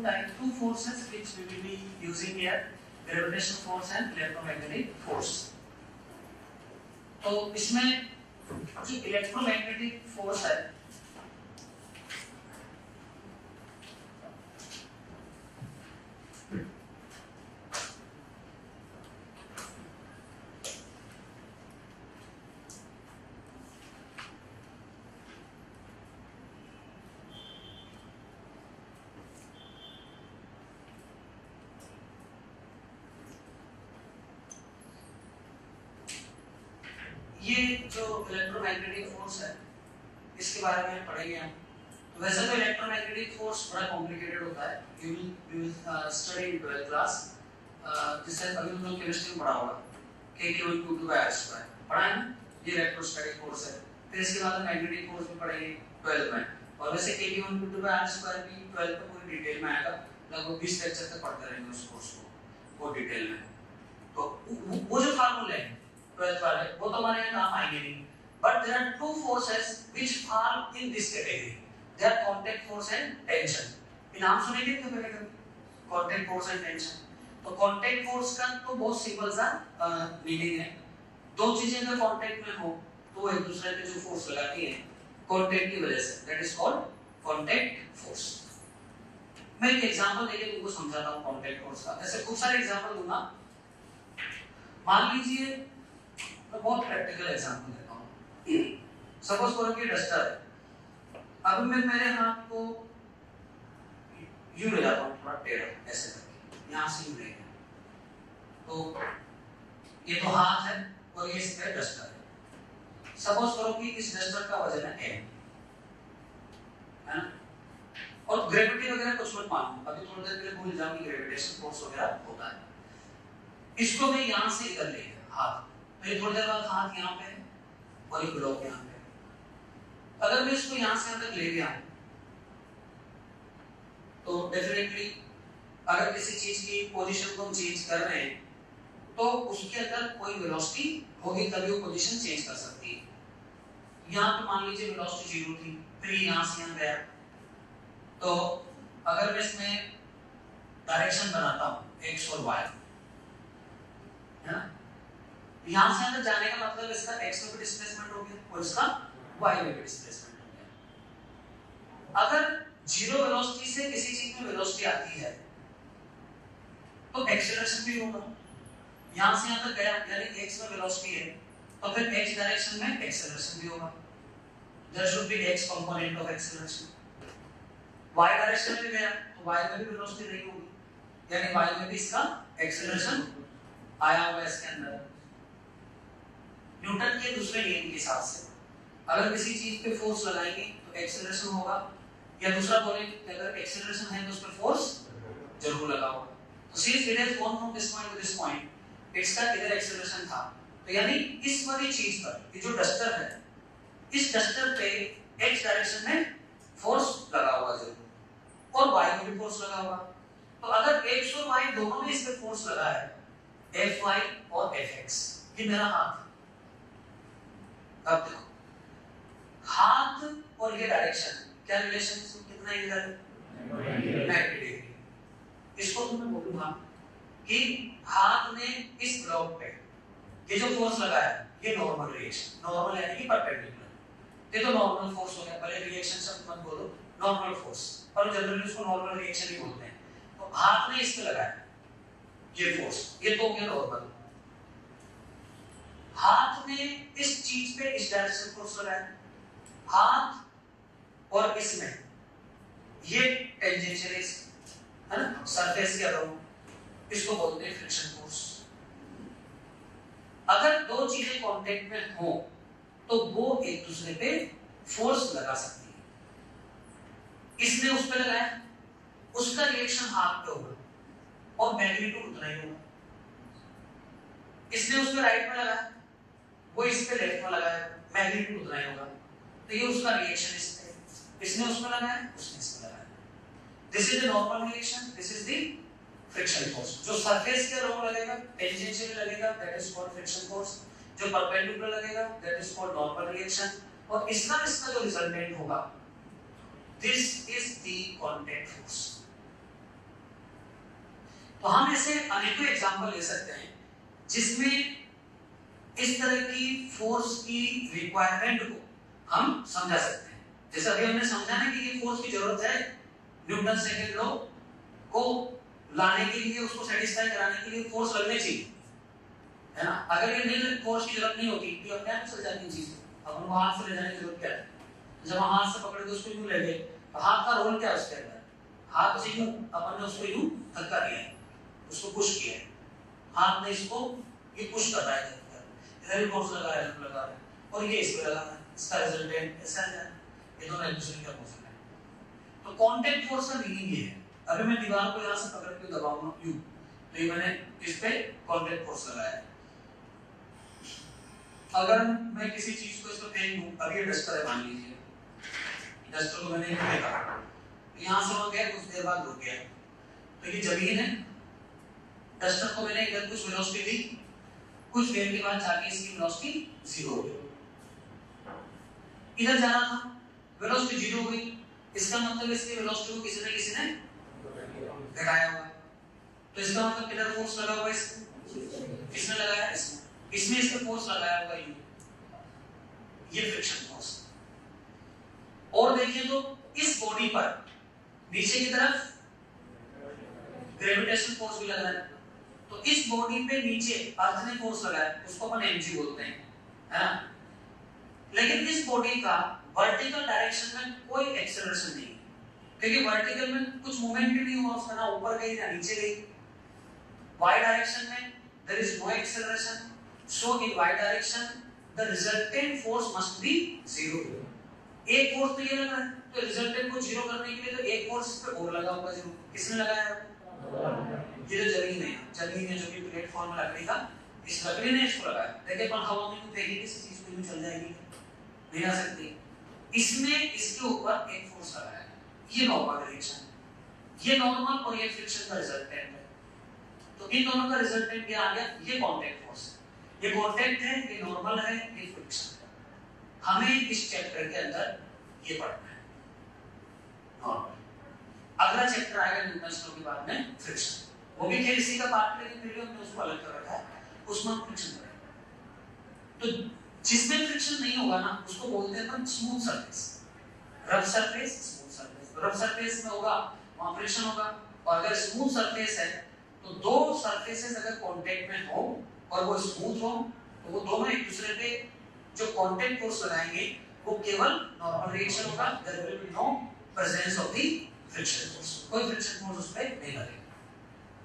two forces which we will be using here, gravitational force and electromagnetic force. तो इसमें जो electromagnetic force है ये जो इलेक्ट्रोमैग्नेटिक फोर्स है इसके बारे में पढ़ेंगे हम। तो वैसे तो इलेक्ट्रोमैग्नेटिक फोर्स बड़ा कॉम्प्लिकेटेड होता है, you will study in 12th class, जिससे अभी हम लोग केमिस्ट्री में पढ़ा होगा K=2πr², पढ़ा है ना, ये इलेक्ट्रोस्टैटिक फोर्स है। फिर इसके बाद मैग्नेटिक फोर्स भी पढ़ेंगे 12th में, और वैसे K=2πr² भी 12th में पूरी डिटेल में आएगा, लगभग 20 लेक्चर तक पढ़ते रहेंगे उस कोर्स को वो डिटेल में। तो वो जो फार्मूले हैं 12th वाले वो तो हमारे यहाँ काम आएंगे नहीं, but there are two forces which fall in this category, they are contact force and tension। ये नाम सुनेंगे क्या पहले कभी, contact force and tension। तो contact force का तो बहुत सिंपल सा मीनिंग है, दो चीजें अगर कांटेक्ट में हो तो एक दूसरे पे जो फोर्स लगाती हैं कांटेक्ट की वजह से, that is called contact force. मैं एक एग्जांपल देके तुमको समझाता हूँ कांटेक्ट फोर्स का, ऐसे खूब सारे एग्जांपल दूंगा। मान लीजिए मैं बहुत प्रैक्टिकल एग्जांपल देता हूँ, सपोज करो कि डस्टर है, अब मैं मेरे हाथ को यूं ले जाता हूँ थोड़ा टेढ़ा ऐसे करके, यहाँ से यूं लेंगे, तो ये तो हाथ है और ये इस पे डस्टर है। सपोज करो कि इस डस्टर का वजन है m, है ना, और ग्रेविटी वगैरह कुछ मत मानो, अभी थोड़ी देर के लिए भूल जाओ कि ग्रेविटेशन फोर्स वगैरह होता है। इसको मैं यहाँ से इधर ले गया हाथ, तो ये थोड़ी देर बाद हाथ यहाँ पे और एक ब्लॉक यहाँ पे। अगर मैं इसको यहाँ से यहाँ तक ले गया तो डेफिनेटली अगर किसी चीज की पोजीशन को हम चेंज कर रहे हैं तो उसके अंदर कोई वेलोसिटी होगी, तभी वो पोजीशन चेंज कर सकती है। यहाँ पे मान लीजिए वेलोसिटी 0 थी, फिर यहाँ से यहाँ गया, तो अगर मैं इसमें डायरेक्शन बनाता हूँ x और y, है ना, यहाँ से अंदर जाने का मतलब इसका x में भी डिस्प्लेसमेंट हो गया और इसका y में भी डिस्प्लेसमेंट हो गया। अगर जीरो वेलोसिटी से किसी चीज में वेलोसिटी आती है तो एक्सेलरेशन भी होगा, यहाँ से यहाँ तक गया यानी x में वेलोसिटी है तो फिर x डायरेक्शन में एक्सेलरेशन भी होगा, there should be x component of acceleration. y direction में गया तो y में भी वेलोसिटी नहीं होगी, यानी y में भी इसका एक्सेलरेशन आया होगा इसके अंदर। न्यूटन के दूसरे नियम के हिसाब से अगर किसी चीज पे फोर्स लगाएंगे तो एक्सेलरेशन होगा, या दूसरा बोले कि अगर एक्सेलरेशन है तो उस पर फोर्स जरूर लगा होगा। तो since it has gone from this point two this point, इसका इधर एक्सेलरेशन था, तो यानी इस वाली चीज पर ये जो डस्टर है इस डस्टर पे x डायरेक्शन में फोर्स लगा होगा जरूर, और y में भी फोर्स लगा होगा। तो अगर x और y दोनों में इस पे फोर्स लगा है, Fy और Fx, ये मेरा हाथ, अब देखो हाथ और ये डायरेक्शन क्या रिलेशन, कितना इधर 90 डिग्री। इसको तो मैं बोलूंगा कि हाथ ने इस ब्लॉक पे ये जो फोर्स लगाया ये नॉर्मल रिएक्शन, नॉर्मल यानी कि परपेंडिकुलर, ये तो नॉर्मल फोर्स हो गया, पहले रिएक्शन शब्द मत बोलो, नॉर्मल फोर्स, पर जनरली उसको नॉर्मल रिएक्शन ही बोलते हैं। तो हाथ ने इस पे लगाया ये फोर्स, ये तो हो गया नॉर्मल। हाथ ने इस चीज पे इस डायरेक्शन फोर्स लगाया, हाथ और इसमें ये टेंजेंशियल है ना, सरफेस के अराउंड, इसको बोलते हैं फ्रिक्शन फोर्स। अगर दो चीजें कांटेक्ट में हो तो वो एक दूसरे पे फोर्स लगा सकती है। इसने उस पे लगाया, उसका रिएक्शन हाथ पे होगा और मैग्नीट्यूड उतना ही होगा। इसने उस पे राइट में लगाया, वो इस पे लेफ्ट में लगाया, मैग्नीट्यूड उतना ही होगा। तो ये उसका रिएक्शन इस पे, इसने उस पे लगाया, उसने इस पे लगाया। This is the normal reaction, this is the friction force. जो सरफेस के अराउंड लगेगा, टेंजेंशियल लगेगा, that is called friction force. जो परपेंडिकुलर लगेगा, that is called normal reaction. और इसका जो रिजल्टेंट होगा, this is the contact force. तो हम ऐसे अनेकों एग्जांपल ले सकते हैं जिसमें इस तरह की फोर्स की रिक्वायरमेंट को हम समझा सकते हैं। जैसे अभी हमने समझा ना कि ये फोर्स की जरूरत है न्यूटन सेकंड लॉ को लाने के लिए, उसको सेटिस्फाई कराने के लिए फोर्स लगने चाहिए, है ना। अगर ये नहीं, फोर्स की जरूरत नहीं होती तो अपने आप चल जाती चीज, अब हमको हाथ से ले जाने की जरूरत क्या है। जब हम हाथ से पकड़ के उसको यूं ले गए तो हाथ का रोल क्या है उसके अंदर, हाथ से यूं अपन ने उसको यूं धक्का दिया है, उसको पुश किया है, हाथ ने इसको ये पुश कर रहा है, इधर भी फोर्स लगा है, लगा रहा है, और ये इस पे लगा है, इसका रिजल्टेंट ऐसा है, ये दोनों एक दूसरे के अपोजिट है। तो कांटेक्ट फोर्स का मीनिंग ये है, अभी मैं दीवार को यहां से पकड़ के दबाऊंगा यूं, तो ये मैंने इस पे कांटेक्ट फोर्स लगाया है। अगर मैं किसी चीज को इसको फेंक दूं, अभी ये डस्टर है मान लीजिए, डस्टर को मैंने फेंका, यहां से हो गया, कुछ देर बाद रुक गया, तो ये जमीन है, डस्टर को मैंने इधर कुछ वेलोसिटी दी, कुछ देर के बाद जाके इसकी वेलोसिटी 0 हो गई, इधर जाना था, वेलोसिटी 0 हो गई, इसका मतलब इसकी वेलोसिटी को किसी ने घटाया होगा, तो इसका मतलब किधर फोर्स लगा हुआ है, किसने लगाया, इसमें इस पे फोर्स लगाया होगा ये फ्रिक्शन फोर्स। और देखिए तो इस बॉडी पर नीचे की तरफ ग्रेविटेशन फोर्स भी लगा है, तो इस बॉडी पे नीचे अर्थ ने फोर्स लगाया, उसको अपन mg बोलते हैं, है ना। लेकिन इस बॉडी का वर्टिकल डायरेक्शन में कोई एक्सेलरेशन नहीं, क्योंकि वर्टिकल में कुछ मूवमेंट भी नहीं हुआ उसका, ना ऊपर गई ना नीचे गई। y डायरेक्शन में there is no acceleration, so in y direction the resultant force must be 0। एक फोर्स तो ये लगा है, तो रिजल्टेंट को 0 करने के लिए तो एक फोर्स पे और लगा होगा 0, किसने लगाया है, ये जो जमीन है जो कि प्लेटफॉर्म में लकड़ी का, इस लकड़ी ने इसको लगाया। देखिए पर हवा में तो देखिए किसी चीज को यूं चल जाएगी, नहीं आ सकती, इसने इसके ऊपर एक फोर्स लगाया है, ये नॉर्मल रिएक्शन, ये नॉर्मल और ये फ्रिक्शन का रिजल्टेंट है। तो इन दोनों का रिजल्टेंट क्या आ गया, ये कांटेक्ट फोर्स, ये कांटेक्ट है, ये नॉर्मल है, ये फ्रिक्शन है। हमें इस चैप्टर के अंदर ये पढ़ना है नॉर्मल। अगला चैप्टर आएगा न्यूटन्स लॉ के बाद में फ्रिक्शन, वो भी खेल इसी का पार्ट, लेकिन वीडियो में उसको अलग कर रखा है, उसमें फ्रिक्शन करेंगे। तो जिसमें फ्रिक्शन नहीं होगा ना उसको बोलते हैं अपन smooth surface, rough surface, smooth surface. Rough surface में होगा वहां फ्रिक्शन होगा, और अगर स्मूथ सरफेस है तो दो सरफेसेस अगर कांटेक्ट में हो और वो स्मूथ हो तो वो दोनों एक दूसरे पे जो कांटेक्ट फोर्स लगाएंगे वो केवल नॉर्मल रिएक्शन होगा, there will be no presence of the friction force, कोई फ्रिक्शन फोर्स उस पे नहीं लगेगा।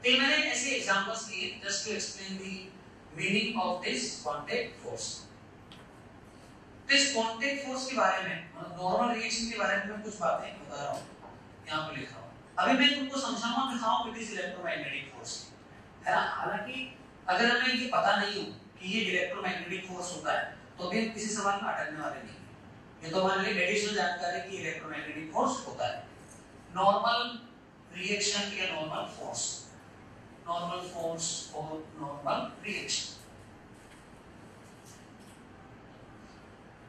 तो मैंने ऐसे एग्जांपल्स लिए just to explain the meaning of this contact force. तो इस कांटेक्ट फोर्स के बारे में, मतलब नॉर्मल रिएक्शन के बारे में मैं कुछ बातें बता रहा हूं, यहां पे लिखा हुआ। अभी मैं तुमको समझाऊंगा कि how it is electromagnetic force, है ना। हालांकि अगर हमें ये पता नहीं हो कि ये इलेक्ट्रोमैग्नेटिक फोर्स होता है तो भी हम किसी सवाल में अटकने वाले नहीं, ये तो हमारे लिए एडिशनल जानकारी कि इलेक्ट्रोमैग्नेटिक फोर्स होता है। नॉर्मल रिएक्शन या नॉर्मल फोर्स और normal reaction,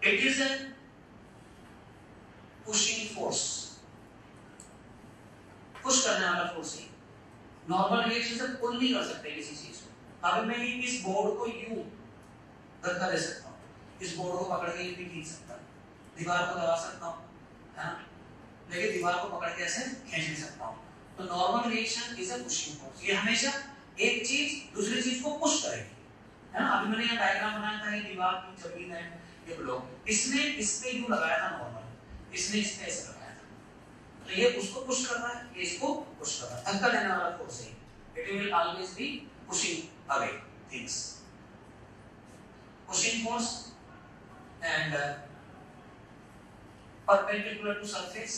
it is a pushing force, push करने वाला फोर्स है। नॉर्मल रिएक्शन से पुल नहीं कर सकते किसी चीज को। अभी मैं इस बोर्ड को यूं धक्का दे सकता हूं, इस बोर्ड को पकड़ के भी खींच सकता हूं, दीवार को दबा सकता हूं, है ना, लेकिन दीवार को पकड़ के ऐसे खींच नहीं सकता हूं। तो normal reaction is a pushing force, ये हमेशा एक चीज दूसरी चीज को पुश करेगी, है ना। अभी मैंने यहाँ डायग्राम बनाया था, ये दीवार की जमीन है, ये ब्लॉक, इसने इस पे यूं लगाया था नॉर्मल, इसने इस पे ऐसे लगाया था, तो ये उसको पुश कर रहा है, ये इसको पुश कर रहा है, धक्का देने वाला फोर्स है। It will always be pushing away things, pushing force and perpendicular to surface,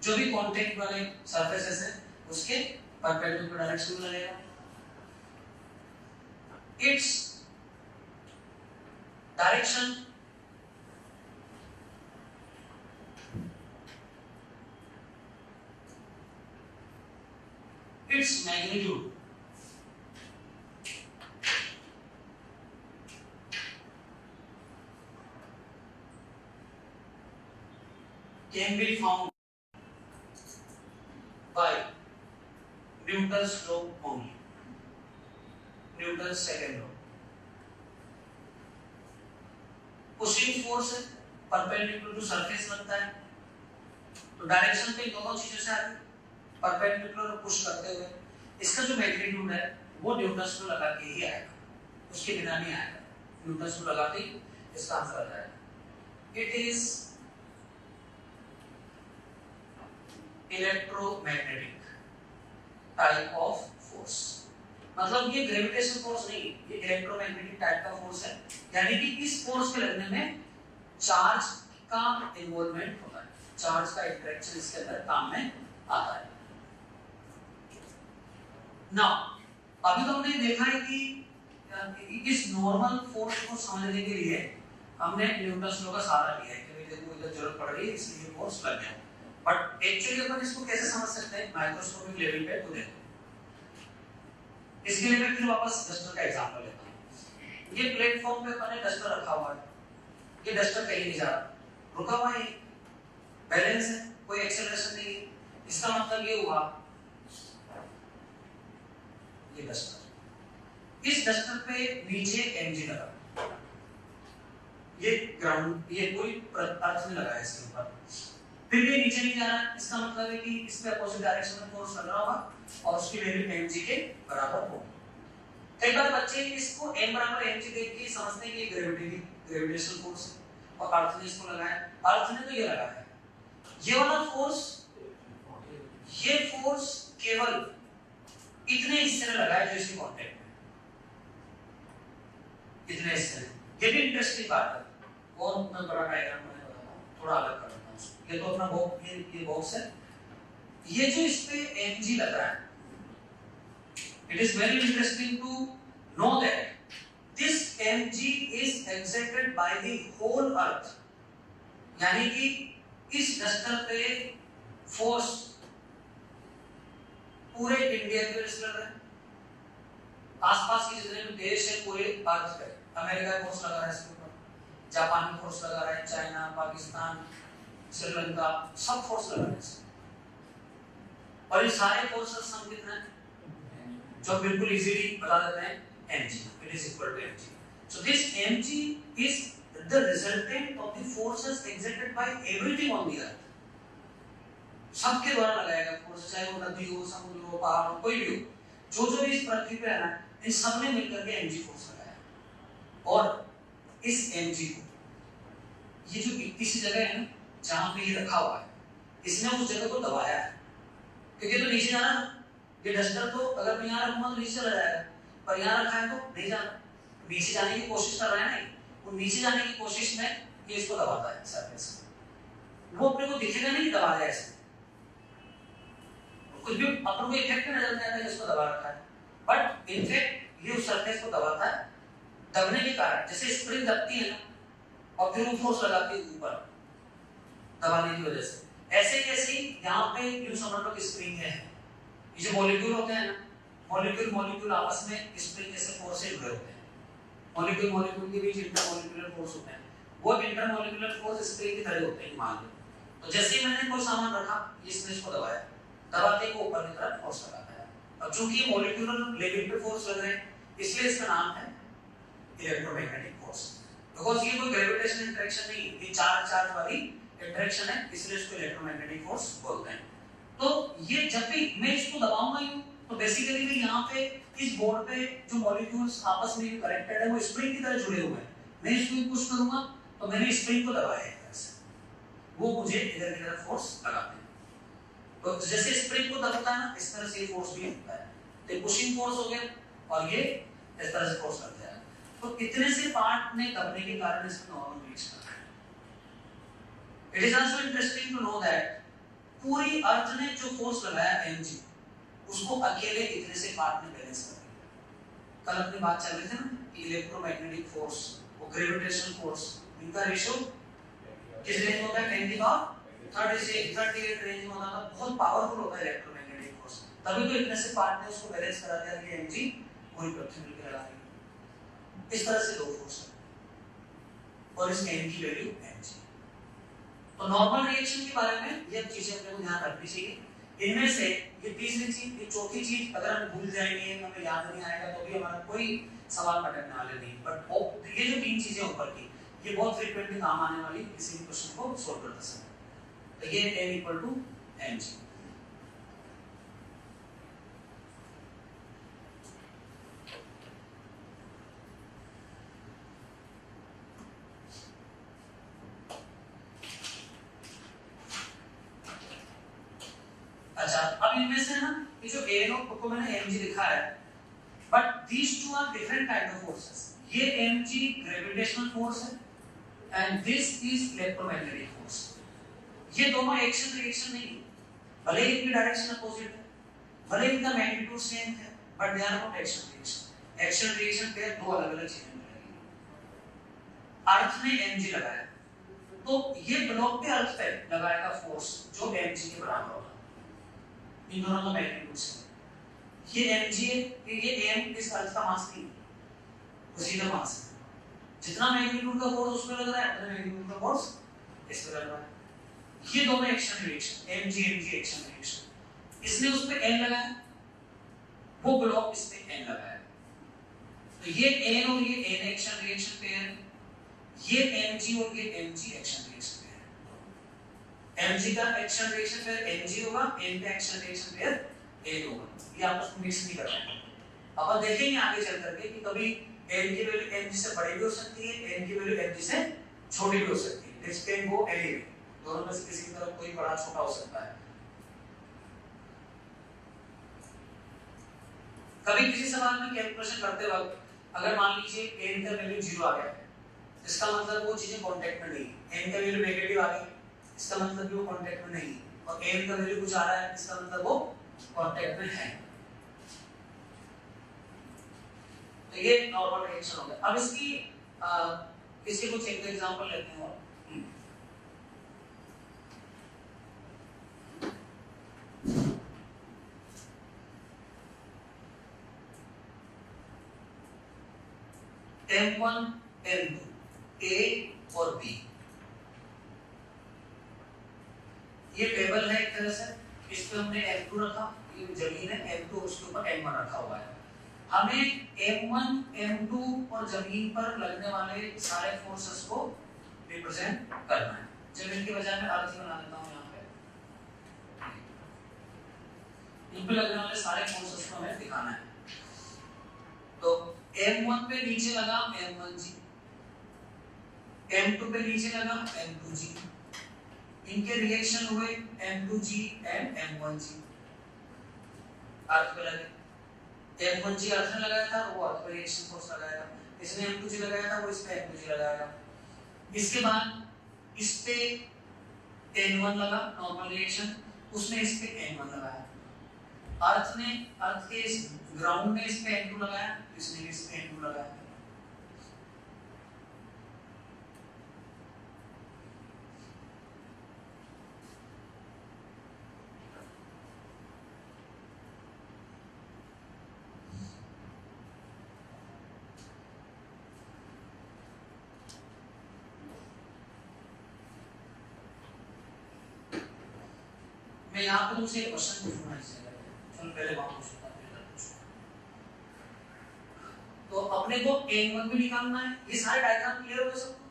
जो भी कांटेक्ट वाले सरफेसेस हैं उसके परपेंडिकुलर डायरेक्शन में लगेगा। Its direction its magnitude can be found by Newton's law only, Newton second law. Pushing force है, perpendicular to surface लगता है, तो डायरेक्शन पे दोनों चीजों से आती है, परपेंडिकुलर पुश करते हुए। इसका जो मैग्नीट्यूड है वो न्यूटन्स लॉ लगा के ही आएगा, उसके बिना नहीं आएगा। न्यूटन्स लॉ लगाते ही इसका आंसर आ जाएगा। It is electromagnetic type of force, मतलब ये ग्रेविटेशन फोर्स नहीं, ये इलेक्ट्रोमैग्नेटिक टाइप का फोर्स है। यानी कि इस फोर्स के लगने में चार्ज का इन्वॉल्वमेंट होता है, चार्ज का इंटरेक्शन इसके अंदर काम में आता है। नाउ अभी तो हमने देखा है कि इस नॉर्मल फोर्स को समझने के लिए हमने न्यूटन्स लॉ का सहारा लिया है कि देखो इधर जरूरत पड़ रही है इसलिए फोर्स लग गया। बट एक्चुअली अपन इसको कैसे समझ सकते हैं माइक्रोस्कोपिक लेवल पे, तो देखो इसके लिए मैं फिर वापस डस्टर का एग्जांपल लेता हूं। ये प्लेटफॉर्म पे अपन ने डस्टर रखा हुआ है, ये डस्टर कहीं नहीं जा रहा, रुका हुआ है, बैलेंस है, कोई एक्सेलरेशन नहीं है। इसका मतलब ये हुआ ये डस्टर, इस डस्टर पे नीचे mg लगा, ये ग्राउंड, ये कोई अर्थ में लगा है इसके ऊपर, फिर ये नीचे नहीं जा रहा है। इसका मतलब है कि इस पे अपोजिट डायरेक्शन में फोर्स लग रहा होगा और उसकी वैल्यू mg के बराबर होगी। कई बार बच्चे इसको m बराबर mg देख के समझते हैं कि ग्रेविटेशनल फोर्स है और अर्थ ने इसको लगाया, अर्थ ने तो ये लगाया है। ये वाला फोर्स, ये फोर्स केवल इतने हिस्से में लगा है जो इसके कांटेक्ट में, इतने हिस्से में। ये भी इंटरेस्टिंग बात है और मैं बड़ा डायग्राम बनाने वाला हूं, थोड़ा अलग कर देता हूं। ये तो अपना बॉक्स, ये बॉक्स है, ये जो इस पे mg लग रहा है, it is very interesting to know that this mg is exerted by the whole earth. यानी कि इस डस्टर पे फोर्स पूरे इंडिया के लिए लग रहा है, आसपास के जितने भी देश है पूरे अर्थ पे, अमेरिका का फोर्स लगा रहा है इसके ऊपर, जापान का फोर्स लगा रहा है, चाइना, पाकिस्तान, श्रीलंका, सब फोर्स लगा रहे हैं। और ये सारे फोर्सेस हम कितना है जो बिल्कुल इजीली बता देते हैं mg, it is equal to mg। So this mg is the resultant of the forces exerted by everything on the earth. सबके द्वारा लगाया गया फोर्स, चाहे वो नदी हो, समुद्र हो, पहाड़ हो, कोई भी हो, जो जो भी इस पृथ्वी पे है ना, इन सब ने मिलकर के mg फोर्स लगाया। और इस mg को, ये जो किसी जगह है ना जहां पे ये रखा हुआ है, इसने उस जगह को दबाया है, क्योंकि तो नीचे जाना ना, ये डस्टर तो अगर मैं यहाँ रखूंगा तो नीचे चला जाएगा, पर यहाँ रखा है तो नहीं जाना, नीचे जाने की कोशिश कर रहा है नहीं, वो नीचे जाने की कोशिश में ये इसको दबाता है सरफेस को। वो अपने को दिखेगा नहीं दबा रहा है ऐसे, कुछ भी अपन को इफेक्ट नजर नहीं आता है इसको दबा रखा है, बट इनफैक्ट ये उस सरफेस को दबाता है। दबने के कारण जैसे स्प्रिंग दबती है ना और फिर वो फोर्स लगाती है ऊपर दबाने की वजह से, ऐसे कैसे यहाँ पे यूं समझ लो कि स्प्रिंग है, ये जो मॉलिक्यूल होते हैं ना, मॉलिक्यूल आपस में स्प्रिंग जैसे फोर्स से जुड़े होते हैं, मॉलिक्यूल के बीच इंटरमॉलिक्यूलर फोर्स होते हैं, वो इंटरमॉलिक्यूलर फोर्स स्प्रिंग की तरह होते हैं मान लो। तो जैसे ही मैंने कोई सामान रखा, इसने इसको दबाया, दबाते को ऊपर की तरफ फोर्स लगाता है। अब चूंकि मॉलिक्यूलर लेवल पे फोर्स लग रहे हैं इसलिए इसका नाम है इलेक्ट्रोमैग्नेटिक फोर्स, बिकॉज़ ये कोई ग्रेविटेशनल इंटरेक्शन नहीं, ये चार्ज वाली इंटरेक्शन है, इसलिए इसको इलेक्ट्रोमैग्नेटिक फोर्स बोलते हैं। तो ये जब भी मैं इसको दबाऊंगा यूं, तो बेसिकली भी यहाँ पे इस बोर्ड पे जो मॉलिक्यूल्स आपस में कनेक्टेड है वो स्प्रिंग की तरह जुड़े हुए हैं, मैं इसको पुश करूंगा तो मैंने स्प्रिंग को दबाया है इधर से, वो मुझे इधर की तरफ फोर्स लगाते हैं। तो जैसे स्प्रिंग को दबाता है ना, इस तरह से फोर्स भी होता है, तो पुशिंग फोर्स हो गया और ये इस तरह से फोर्स लगता है। तो इतने से पार्ट में दबने के कारण इसमें नॉर्मल रीच करता है। It is also interesting to know that पूरी अर्थ ने जो फोर्स लगाया mg, उसको अकेले इतने से पार्ट में बैलेंस कर दिया। कल अपनी बात चल रही थी ना कि इलेक्ट्रोमैग्नेटिक फोर्स और ग्रेविटेशनल फोर्स, इनका रेशियो किस रेंज में होता है, 10 की पावर 38 रेंज में होता है, बहुत पावरफुल होता है इलेक्ट्रोमैग्नेटिक फोर्स। तभी तो इतने से पार्ट ने उसको बैलेंस करा दिया कि mg पूरी पृथ्वी मिलकर लगा दी। इस तरह से दो फोर्स है और इस m की वैल्यू mg। तो नॉर्मल रिएक्शन के बारे में ये चीजें अपने को ध्यान रखनी चाहिए। इनमें से ये तीसरी चीज, ये चौथी चीज अगर हम भूल जाएंगे, हमें याद नहीं आएगा, तो भी हमारा कोई सवाल पटकने वाले नहीं। बट ये जो तीन चीजें ऊपर की, ये बहुत फ्रीक्वेंटली काम आने वाली किसी भी क्वेश्चन को सॉल्व करते समय। तो ये n इक्वल टू mg। अच्छा, अब इनमें से ना ये जो an को मैंने mg लिखा है, but these two are different kind of forces. ये mg ग्रेविटेशनल फोर्स है and this is electromagnetic force. ये दोनों एक्शन रिएक्शन नहीं, भले ही इनकी डायरेक्शन अपोजिट है, भले ही इनका मैग्नीट्यूड सेम है, but they are not action reaction. Action reaction पे दो अलग-अलग चीजें मिलेंगी। अर्थ ने mg लगाया, तो ये ब्लॉक पे अर्थ पे लगाएगा फोर्स जो mg के बराबर होगा। इन दोनों का मैग्नीट्यूड सेम। ये mg है, ये m इस अर्थ का मास नहीं, उसी का मास है। जितना मैग्नीट्यूड का फोर्स उस पे लग रहा है, उतना मैग्नीट्यूड का फोर्स इस पे लग रहा है। ये दोनों action reaction, mg mg action reaction. इसने उस पे n लगाया, वो ब्लॉक इस पे n लगाया। तो ये n और ये n एक्शन रिएक्शन पेयर है, ये mg और ये mg एक्शन रिएक्शन पेयर है। mg का एक्शन रिएक्शन पेयर mg होगा, n का एक्शन रिएक्शन पेयर n होगा। ये आपस में मिक्स नहीं करना है। अब देखेंगे आगे चल करके कि कभी n की वैल्यू mg से बड़ी भी हो सकती है, n की वैल्यू mg से छोटी भी हो सकती है। This can go any way, दोनों में से किसी की तरफ कोई बड़ा छोटा हो सकता है। कभी किसी सवाल में कैलकुलेशन करते वक्त अगर मान लीजिए n का वैल्यू 0 आ गया, इसका मतलब वो चीजें कांटेक्ट में नहीं। n का वैल्यू नेगेटिव आ गई, इसका मतलब वो कांटेक्ट में नहीं। और n का वैल्यू कुछ आ रहा है, इसका मतलब वो कांटेक्ट में है। तो ये नॉर्मल रिएक्शन हो गया। अब इसके कुछ एक एग्जांपल लेते हैं। M1 M2 A और B, ये टेबल है एक तरह से। इस पे हमने M2 रखा, ये जमीन है, M2 उसके ऊपर M1 रखा हुआ है। हमें M1 M2 और जमीन पर लगने वाले सारे फोर्सेस को रिप्रेजेंट करना है। जमीन के बजाय मैं अर्थ बना देता हूं। यहाँ पे इन पे लगने वाले सारे फोर्सेस को हमें दिखाना है। तो M1 पे नीचे लगा M1G, M2 पे नीचे लगा M2G, इनके रिएक्शन हुए M2G एंड M1G। अर्थ पे लगे, M1G अर्थ में लगाया था, वो अर्थ पे रिएक्शन फोर्स लगाएगा। इसने M2G लगाया था, वो इस पे M2G लगाएगा। इसके बाद इस पे N1 लगा, नॉर्मल रिएक्शन, उसने इस पे N1 लगाया। अर्थ के इस ग्राउंड ने इस पे N2 लगाया, इसने इस पे N2 लगाया। मैं यहाँ पे तुमसे एक क्वेश्चन पूछूंगा इससे, चलो पहले वहां पूछूंगा फिर इधर पूछूंगा। तो अपने को N1 भी निकालना है। ये सारे डायग्राम क्लियर हो गए सबको,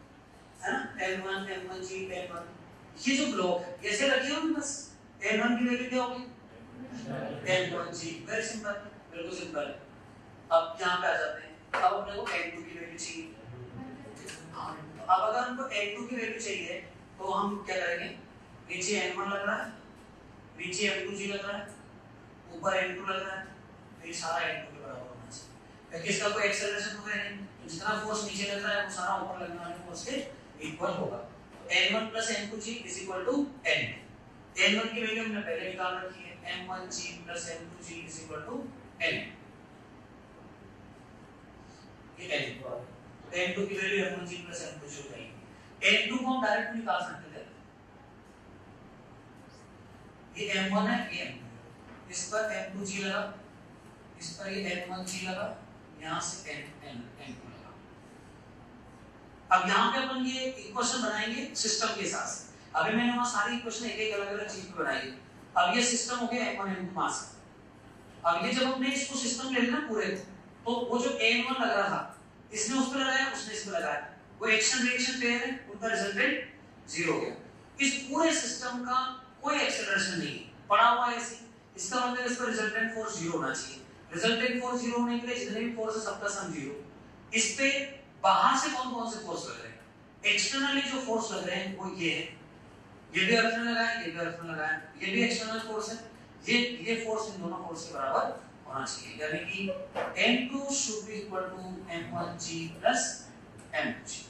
है ना? N1 M1G N1, ये जो ब्लॉक है ऐसे रखिए हो, बस N1 की वैल्यू क्या होगी N1G, वेरी सिंपल, बिल्कुल सिंपल। अब यहाँ पे आ जाते हैं। अब अपने को N2 की वैल्यू चाहिए। अब अगर हमको N2 की वैल्यू चाहिए तो हम क्या करेंगे, नीचे N1 लग रहा है, नीचे M2G लग रहा है, ऊपर N2 लग रहा है, तो ये सारा N2 के बराबर होना चाहिए। क्योंकि इसका कोई एक्सेलरेशन तो है नहीं, जितना फोर्स नीचे लग रहा है वो सारा ऊपर लगने वाले फोर्स के इक्वल होगा। तो N1 + M2G = N। N1 की वैल्यू हमने पहले निकाल रखी है, M1G + M2G = N। ये N इक्वल, तो N2 की वैल्यू M1G + M2G हो जाएगी। N2 को हम डायरेक्ट निकाल सकते थे, ये M1 है, ये M2, इस पर M2G लगा, इस पर ये M1G लगा, यहाँ से N2 लगा। अब यहाँ पे अपन ये इक्वेशन बनाएंगे सिस्टम के हिसाब से। अभी मैंने वहाँ सारी इक्वेशन एक अलग-अलग चीज पे बनाई है, अब ये सिस्टम हो गया M1 M2 मास। अब ये जब हमने इसको सिस्टम ले लेना पूरे, तो वो जो N1 लग रहा था इसने उस पे लगाया, उसने इस पे लगाया, वो एक्शन रिएक्शन पेयर है, उनका रिजल्टेंट 0 हो गया। इस पूरे सिस्टम का कोई एक्सेलरेशन नहीं पड़ा हुआ है ऐसे, इसका मतलब इसका रिजल्टेंट फोर्स 0 होना चाहिए। रिजल्टेंट फोर्स 0 होने के लिए जितने भी फोर्स है सबका सम 0। इस पे बाहर से कौन कौन से फोर्स लग रहे हैं? एक्सटर्नली जो फोर्स लग रहे हैं वो ये है, ये भी अर्थ में लगा है, ये भी अर्थ में लगा है, ये भी एक्सटर्नल फोर्स है, ये फोर्स इन दोनों फोर्स के बराबर होना चाहिए, यानी कि M2 should be equal to M1G plus M2G।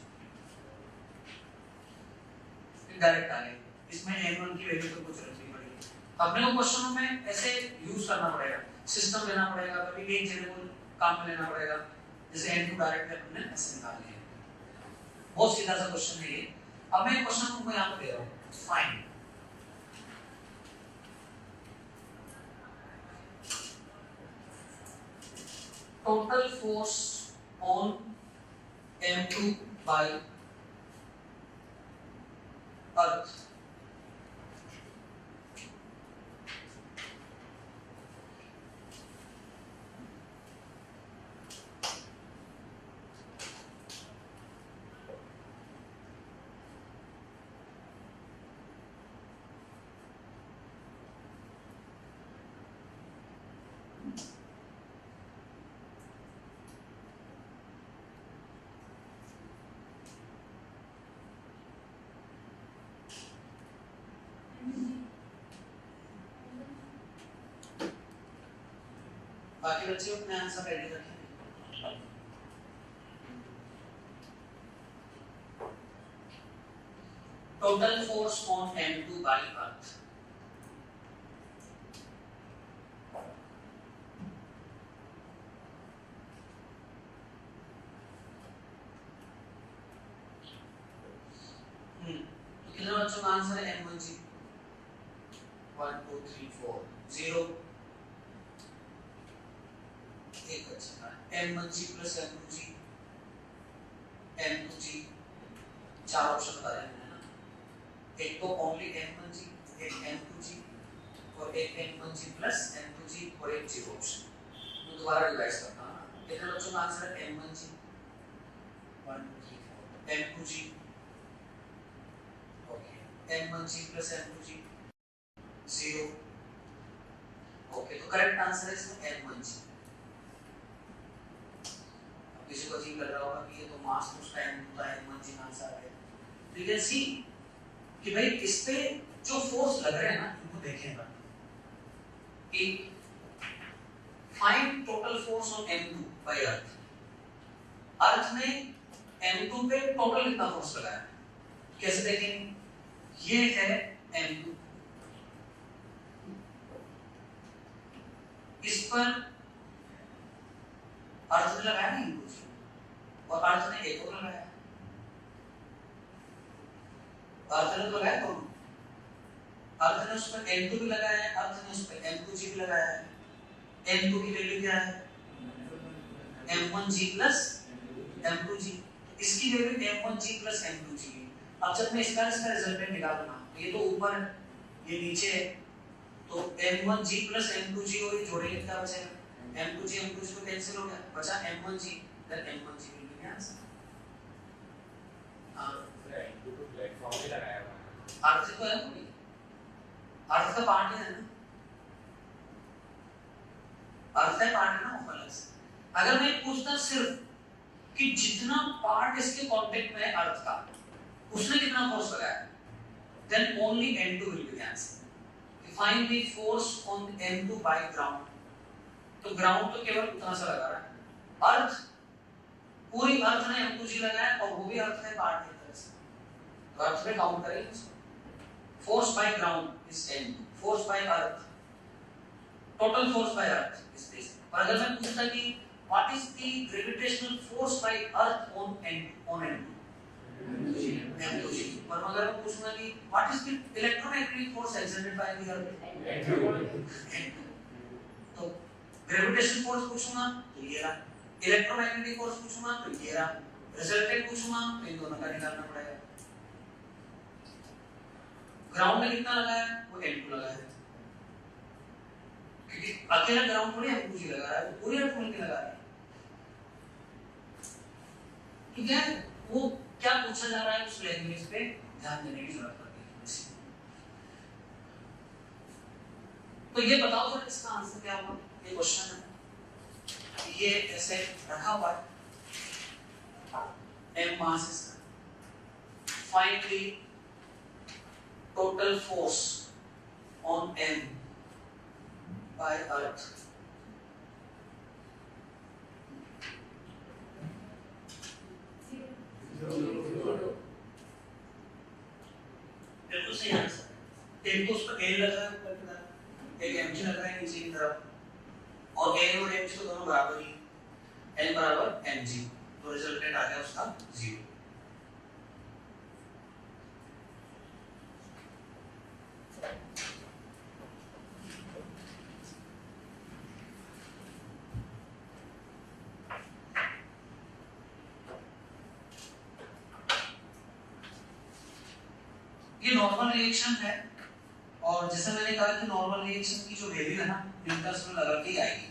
Direct आ गया, इसमें M1 की वैल्यू तो कुछ रखनी पड़ेगी। अपने को क्वेश्चनों में ऐसे यूज करना पड़ेगा, सिस्टम लेना पड़ेगा, कभी एक वेरिएबल काम में लेना पड़ेगा, जैसे M2 डायरेक्ट हमने ऐसे निकाल लिया। बहुत सीधा सा क्वेश्चन है ये। अब मैं क्वेश्चन को मैं यहां पे दे रहा हूं, find total force on M2 by earth। बाकी बच्चे अपने आंसर रेडी रखें। Total force on M2 by earth। तो कितने बच्चों का आंसर है? M1G 1 2 3 4 0। एक बच्चा M1G plus M2G, M2G, चार ऑप्शन बता रहे हैं ना, एक तो ओनली M1G, एक M2G और एक M1G plus M2G और एक 0 ऑप्शन। मैं दोबारा रिवाइज करता हूं, कितने बच्चों का आंसर है? M1G 1 2 3 4, M2G, okay, M1G plus M2G 0, okay, तो करेक्ट आंसर है इसमें M1G। किसी को अजीब लग रहा होगा कि ये तो मास तो उसका होता है, M1G का आंसर है। तो यू कैन सी कि भाई इस पे जो फोर्स लग रहे हैं ना, इनको देखेंगे कि find total force on M2 by earth. Earth ने M2 पे टोटल कितना फोर्स लगाया, कैसे देखेंगे? ये है M2, इस पर अर्थ ने लगाया नहीं कुछ, और अर्थ ने एक और लगाया, अर्थ ने तो लगाया दोनों, अर्थ ने उस पर M2 भी लगाया है, अर्थ ने उस पर M2G भी लगाया है। M2 की वैल्यू क्या है? M1G plus M2G, इसकी वैल्यू M1G plus M2G है। अब जब मैं इसका रिजल्टेंट निकालूंगा, ये तो ऊपर है, ये नीचे है, तो M1G plus M2G और ये जोड़ेंगे क्या बचेगा? M2G को कैंसिल हो गया, बचा M1G, then M1G will be the answer। हां M2 को प्लेटफॉर्म पे लगाया हुआ है, अर्थ तो है नहीं, अर्थ का पार्ट है ना, अर्थ है पार्ट है ना ऑफलेंस। अगर मैं पूछता सिर्फ कि जितना पार्ट इसके कांटेक्ट में है अर्थ का, उसने कितना फोर्स लगाया, then only M2 will be the answer। Find the force on M2 by ground। तो ग्राउंड तो केवल उतना सा लगा रहा है, अर्थ पूरी अर्थ ने M2G लगाया और वो भी अर्थ ने पार्ट की तरह से, तो अर्थ में काउंट करेंगे इसको। Force by ground is M2, force by earth, total force by earth is this. और अगर मैं पूछता कि what is the gravitational force by earth on M2, M2G, और अगर मैं पूछूंगा कि what is the electromagnetic force exerted by the earth, तो ग्रेविटेशनल फोर्स पूछूंगा तो ये रहा, इलेक्ट्रोमैग्नेटिक फोर्स पूछूंगा तो ये रहा, रिजल्टेंट पूछूंगा तो इन दोनों का निकालना पड़ेगा। ग्राउंड में कितना लगाया है? वो M2 लगाया है, क्योंकि अकेला ग्राउंड थोड़ी हम पूरी लगा रहा है, वो पूरी अर्थ खोल के लगा रहा है। ठीक है, वो क्या पूछा जा रहा है उस लैंग्वेज पे ध्यान देने की जरूरत पड़ती है। तो ये बताओ सर इसका आंसर क्या होगा, ये क्वेश्चन है, ये ऐसे रखा हुआ है, m mass is find the total force on m by earth। बिल्कुल सही आंसर। एक तो उसका n लगा है ऊपर की तरफ, एक mg लगा है नीचे की तरफ, और n और mg तो दोनों बराबर ही, n बराबर mg, तो रिजल्टेंट आ गया उसका 0। ये नॉर्मल रिएक्शन है, और जैसे मैंने कहा कि नॉर्मल रिएक्शन की जो वैल्यू है ना न्यूटन्स में लगा के ही आएगी।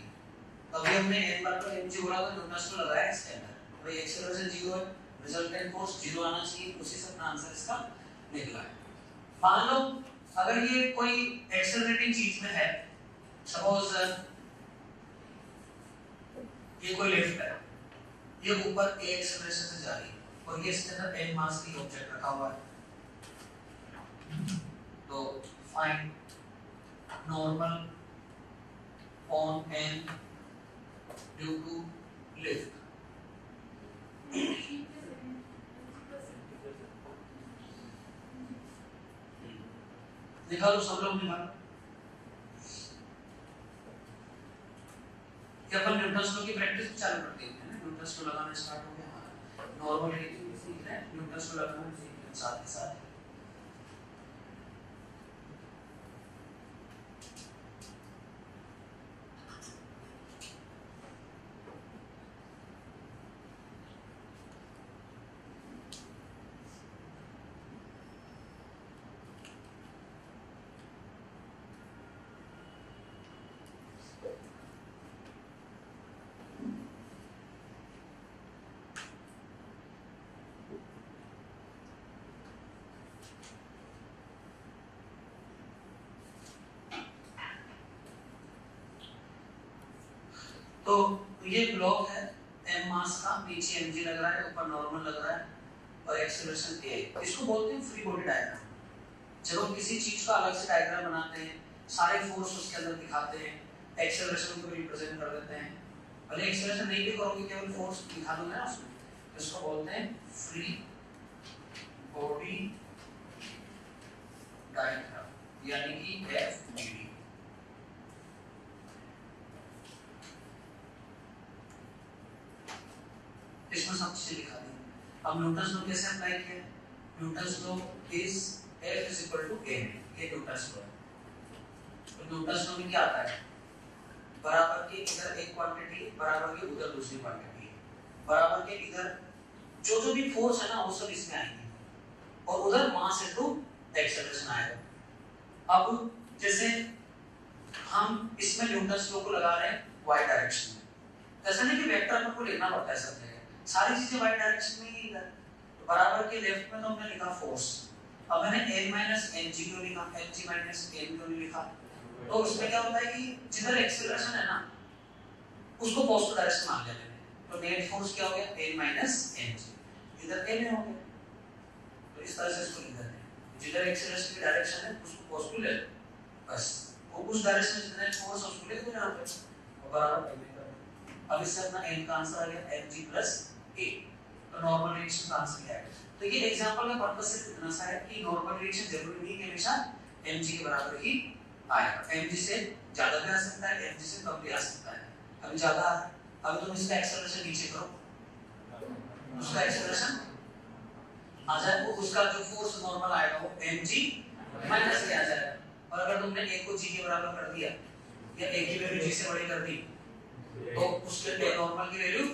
अभी हमने n बराबर mg बोला था, न्यूटन्स में लगाया इसके अंदर, भाई एक्सेलरेशन 0 है, रिजल्टेंट फोर्स 0 आना चाहिए, उसी से अपना आंसर इसका निकला है। मान लो अगर ये कोई एक्सेलरेटिंग चीज में है, सपोज ये कोई लिफ्ट है, ये ऊपर a एक्सेलरेशन से जा रही है और ये इसके अंदर n मास की ऑब्जेक्ट रखा हुआ है, तो find normal on n due to lift. निकालो सब लोग निकालो। क्या अपन न्यूटन्स लॉ की प्रैक्टिस चालू कर देते हैं ना, न्यूटन्स लॉ लगाना स्टार्ट हो गया हमारा, नॉर्मल रिएक्शन सीख रहे हैं, न्यूटन्स लॉ लगाना सीख रहे हैं साथ के साथ। तो ये ब्लॉक है m मास का, नीचे mg लग रहा है, ऊपर नॉर्मल लग रहा है और एक्सेलरेशन a। इसको बोलते हैं फ्री बॉडी डायग्राम। जब हम किसी चीज का अलग से डायग्राम बनाते हैं, सारे फोर्स उसके अंदर दिखाते हैं, एक्सेलरेशन को रिप्रेजेंट कर देते हैं, भले एक्सेलरेशन नहीं भी करोगे, केवल फोर्स दिखा दूंगा ना उसमें, तो इसको बोलते हैं फ्री बॉडी डायग्राम, यानी कि FBD। इसमें सब चीजें दिखा दी। अब न्यूटन्स लॉ कैसे अप्लाई किया? Newton's law is F is equal to a, ये न्यूटन्स लॉ है। तो न्यूटन्स लॉ में क्या आता है? बराबर के इधर एक क्वांटिटी, बराबर के उधर दूसरी क्वांटिटी, बराबर के इधर जो भी फोर्स है ना वो सब इसमें आएंगे, और उधर मास इनटू एक्सेलरेशन आएगा। अब जैसे हम इसमें न्यूटन्स लॉ को लगा रहे हैं y डायरेक्शन में, ऐसा नहीं कि वेक्टर अपन को लिखना पड़ता है सब जगह, सारी चीजें y डायरेक्शन में ही इधर, तो बराबर के लेफ्ट में तो हमने लिखा फोर्स, अब मैंने n माइनस mg क्यों लिखा, mg माइनस n क्यों नहीं लिखा? तो उसमें क्या होता है कि जिधर एक्सेलरेशन है ना उसको पॉजिटिव डायरेक्शन मान लेते हैं, तो नेट फोर्स क्या हो गया n माइनस mg, इधर n हो गया, तो इस तरह से इसको लिख देते हैं, जिधर एक्सेलरेशन की डायरेक्शन है उसको पॉजिटिव ले लो, बस वो उस डायरेक्शन में जितना फोर्स है उसको ले दो यहाँ पे और बराबर कर दो। अब इससे अपना n का आंसर आ गया mg प्लस a, तो नॉर्मल रिएक्शन का आंसर क्या है? तो ये एग्जांपल का पर्पस सिर्फ इतना सा है कि नॉर्मल रिएक्शन जरूरी नहीं कि हमेशा mg के बराबर ही आएगा, mg से ज्यादा भी आ सकता है, mg से कम भी आ सकता है। अभी ज्यादा आ रहा है, अभी तुम इसका एक्सेलरेशन नीचे करो, उसका एक्सेलरेशन आ जाए, वो उसका जो फोर्स नॉर्मल आएगा वो mg माइनस a आ जाएगा, और अगर तुमने a को g के बराबर कर दिया या a की वैल्यू g से बड़ी कर दी, तो उसके लिए नॉर्मल की वैल्यू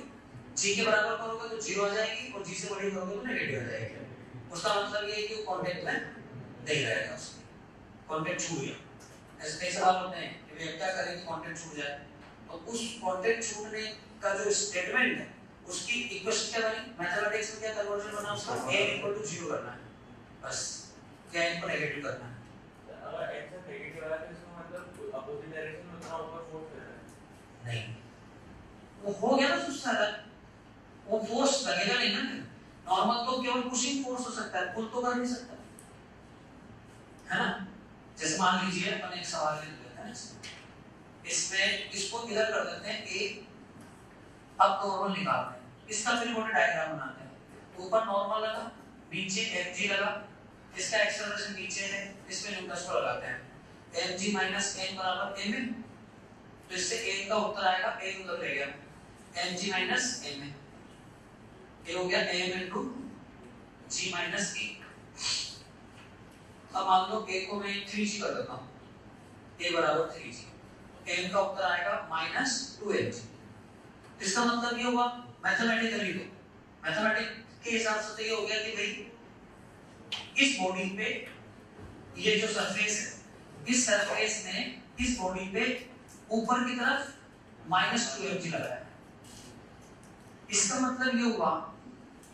g के बराबर करोगे तो 0 आ जाएगी, और g से बड़ी करोगे तो नेगेटिव आ जाएगी। उसका मतलब ये है कि वो कांटेक्ट में नहीं रहेगा, उसके कांटेक्ट छू गया, ऐसे कई सवाल होते हैं कि भैया क्या करें कि कंटेंट छूट जाए, तो उस कंटेंट छूटने का जो स्टेटमेंट है उसकी इक्वेशन क्या बनी, मैथमेटिक्स में क्या कन्वर्जन बना उसका, a = 0 करना है, बस क्या इनको नेगेटिव करना है। अगर x नेगेटिव आया तो इसका मतलब अपोजिट डायरेक्शन में उतना ऊपर फोर्स कर रहा है नहीं, वो हो गया ना उससे ज्यादा, वो फोर्स लगेगा नहीं ना। नॉर्मल तो केवल पुशिंग फोर्स हो सकता है, पुल तो कर नहीं सकता है ना। जैसे मान लीजिए अपन एक सवाल ले लेते हैं, इसमें इसको इधर कर देते हैं a, अब नॉर्मल निकालते हैं, इसका फिर मोटे डायग्राम बनाते हैं, ऊपर नॉर्मल लगा, नीचे mg लगा, इसका एक्सेलरेशन नीचे है, इसमें न्यूटन को लगाते हैं, mg - n = ma, तो इससे n का उत्तर आएगा, a उधर ले गया, mg - ma, ये हो गया m * g - e। अब मान लो a को मैं 3g कर देता हूँ, a = 3g, m का उत्तर आएगा -2mg। इसका मतलब ये हुआ मैथमेटिकली, तो मैथमेटिक्स के हिसाब से तो ये हो गया कि भाई इस बॉडी पे ये जो सरफेस है, इस सरफेस में इस बॉडी पे ऊपर की तरफ -2mg लगा है। इसका मतलब ये हुआ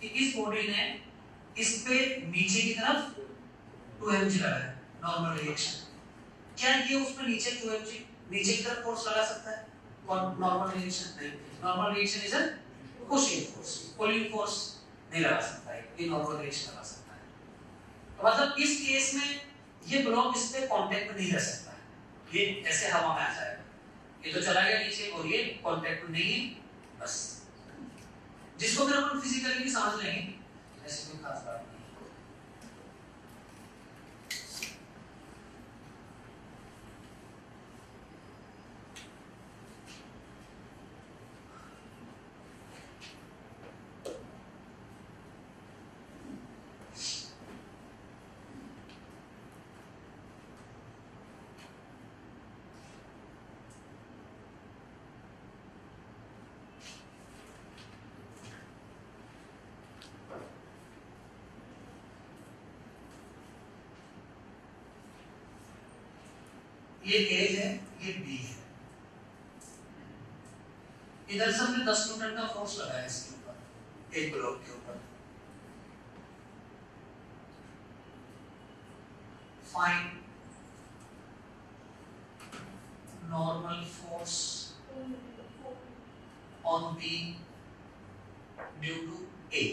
कि इस बॉडी ने इस पे नीचे की तरफ 2mg लगा है, नॉर्मल रिएक्शन। क्या ये उसमें नीचे 2mg नीचे की तरफ फोर्स लगा सकता है? नॉर्मल रिएक्शन नहीं, normal reaction is a pushing force, pulling force नहीं लगा सकता है, ये नॉर्मल रिएक्शन लगा सकता है। तो मतलब इस केस में ये ब्लॉक इस पे कांटेक्ट नहीं रह सकता है, ये ऐसे हवा में आ जाएगा, ये तो चला गया नीचे और ये कांटेक्ट नहीं है, बस जिसको फिर अपन फिजिकली भी समझ लेंगे, ऐसी कोई खास बात नहीं। ये A है, ये B है, इधर से हमने 10 न्यूटन का फोर्स लगाया इसके ऊपर, एक ब्लॉक के ऊपर। Find normal force on B due to A।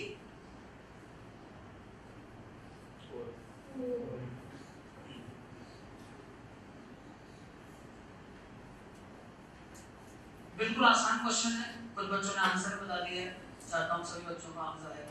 बिल्कुल आसान क्वेश्चन है, कुछ बच्चों ने आंसर बता दिया है, चाहता हूँ सभी बच्चों का आंसर है।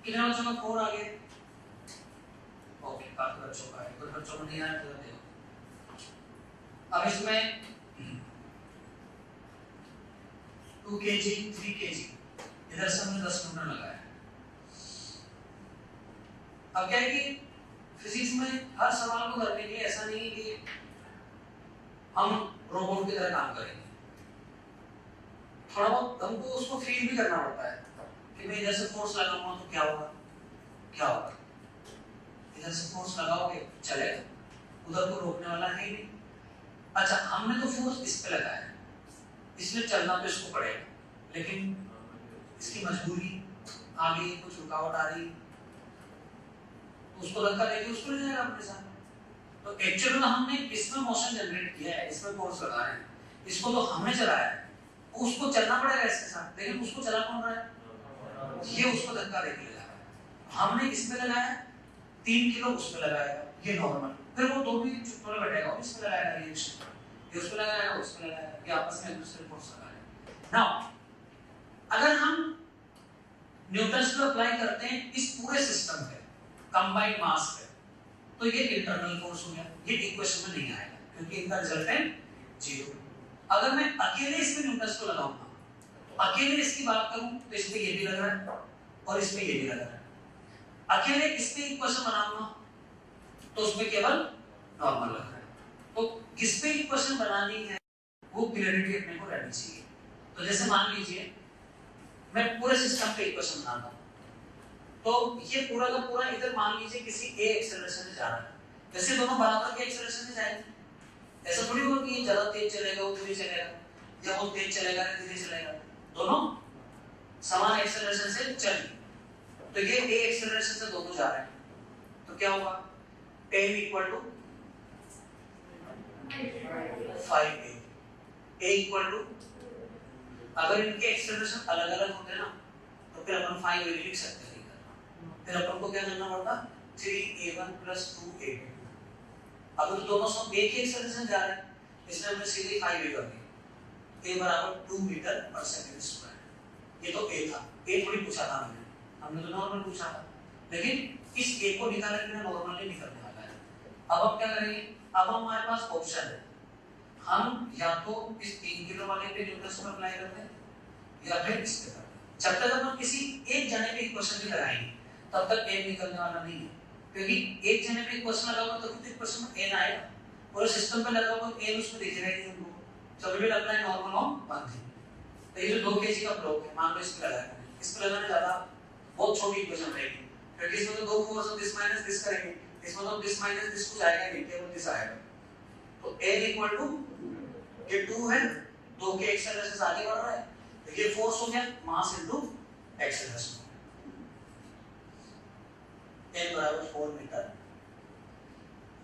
कितने बच्चों का 4 आ गया? ओके, काफी बच्चों का है, कुछ बच्चों को नहीं आया तो देखो। अब इसमें 2 kg 3 kg इधर से हमने 10 न्यूटन लगाया। अब क्या है कि फिजिक्स में हर सवाल को करने के लिए ऐसा नहीं है कि हम रोबोट की तरह काम करेंगे, थोड़ा बहुत हमको उसको फील भी करना पड़ता है कि मैं इधर से फोर्स लगाऊंगा तो क्या होगा, क्या होगा, इधर से फोर्स लगाओगे चलेगा, उधर को रोकने वाला है ही नहीं। अच्छा, हमने तो फोर्स इस पे लगाया है, इसलिए चलना तो इसको पड़ेगा, लेकिन इसकी मजबूरी आ गई, कुछ रुकावट आ रही, तो उसको धक्का देके उसको ले जाएगा अपने साथ। तो एक्चुअली तो हमने इसमें मोशन जनरेट किया है, इसमें फोर्स लगा रहे हैं, इसको तो हमने चलाया है, उसको चलना पड़ेगा इसके साथ, लेकिन उसको चला कौन रहा है? ये उसको धक्का देके ले जा रहा है। हमने इसमें लगाया 3 किलो, उसमें लगाएगा, ये नॉर्मल, फिर वो 2 भी चुप बैठेगा और इसमें लगाएगा रिएक्शन, ये उस पे लगाया, उस पे लगाया, ये आपस में एक दूसरे फोर्स लगा रहे हैं। नाउ अगर हम न्यूटन्स लॉ अप्लाई करते हैं इस पूरे सिस्टम पे, कंबाइंड मास पे, तो ये इंटरनल फोर्स हो गया, ये इक्वेशन में नहीं आएगा क्योंकि इनका रिजल्टेंट 0। अगर मैं अकेले इसमें न्यूटन्स को लगाऊंगा, तो अकेले इसकी बात करूं तो इस पे ये भी लग रहा है और इस पे ये भी लग रहा है। अकेले इस पे इक्वेशन बनाऊंगा तो उसमें केवल नॉर्मल लग रहा है। तो किस पे इक्वेशन बनानी है वो क्लियरिटी अपने को रहनी चाहिए। तो जैसे मान लीजिए मैं पूरे सिस्टम पे इक्वेशन बनाता हूं, तो ये पूरा का पूरा इधर मान लीजिए किसी ए एक्सेलरेशन से जा रहा है, वैसे दोनों बराबर के एक्सेलरेशन से जाएंगे, ऐसा थोड़ी होगा कि ये ज्यादा तेज चलेगा वो धीरे चलेगा, या वो तेज चलेगा या धीरे चलेगा, दोनों समान एक्सेलरेशन से चलेंगे। तो ये ए एक्सेलरेशन से दोनों जा रहे हैं, तो क्या होगा, m equal to 5a, a equal to, अगर इनके एक्सेलरेशन अलग अलग होते ना तो फिर अपन 5a लिख सकते हैं, फिर अपन को क्या करना पड़ता 3a1 plus 2a2। अब तो दोनों सब एक ही एक्सेलरेशन जा रहे हैं, इसलिए हमने सीधे 5a कर दिया, a बराबर 2 मीटर पर सेकंड स्क्वायर। ये तो a था, a थोड़ी पूछा था हमने तो नॉर्मल पूछा था, लेकिन इस a को निकालने के लिए नॉर्मल नहीं निकलने वाला है। अब हम क्या करेंगे, अब हमारे पास ऑप्शन है, हम या तो इस 3 किलो वाले पे न्यूटन्स को अप्लाई करते हैं या फिर इस पे करते हैं। जब तक अपन किसी एक जने पे इक्वेशन नहीं लगाएंगे तब तक n निकलने वाला नहीं है, क्योंकि एक जने पे इक्वेशन लगाओगे तो कितने इक्वेशन में n आएगा, पूरे सिस्टम पे लगाओगे तो n उसमें दिखेगा ही नहीं हमको, जब भी लगता है नॉर्मल ऑन 1 थी। तो ये जो 2 kg का ब्लॉक है, मान लो इस पे लगाया, इस पे लगाने ज्यादा बहुत छोटी इक्वेशन रहेगी, क्योंकि इसमें तो 2 फोर्स दिस माइनस दिस करेंगे, इसमें तो दिस माइनस दिस कुछ आएगा नहीं, केवल दिस आएगा। तो n इक्वल टू ये 2 है, 2 के एक्सेलरेशन से आगे बढ़ रहा है, तो ये फोर्स हो गया मास इनटू एक्सेलरेशन, n बराबर 4 मीटर,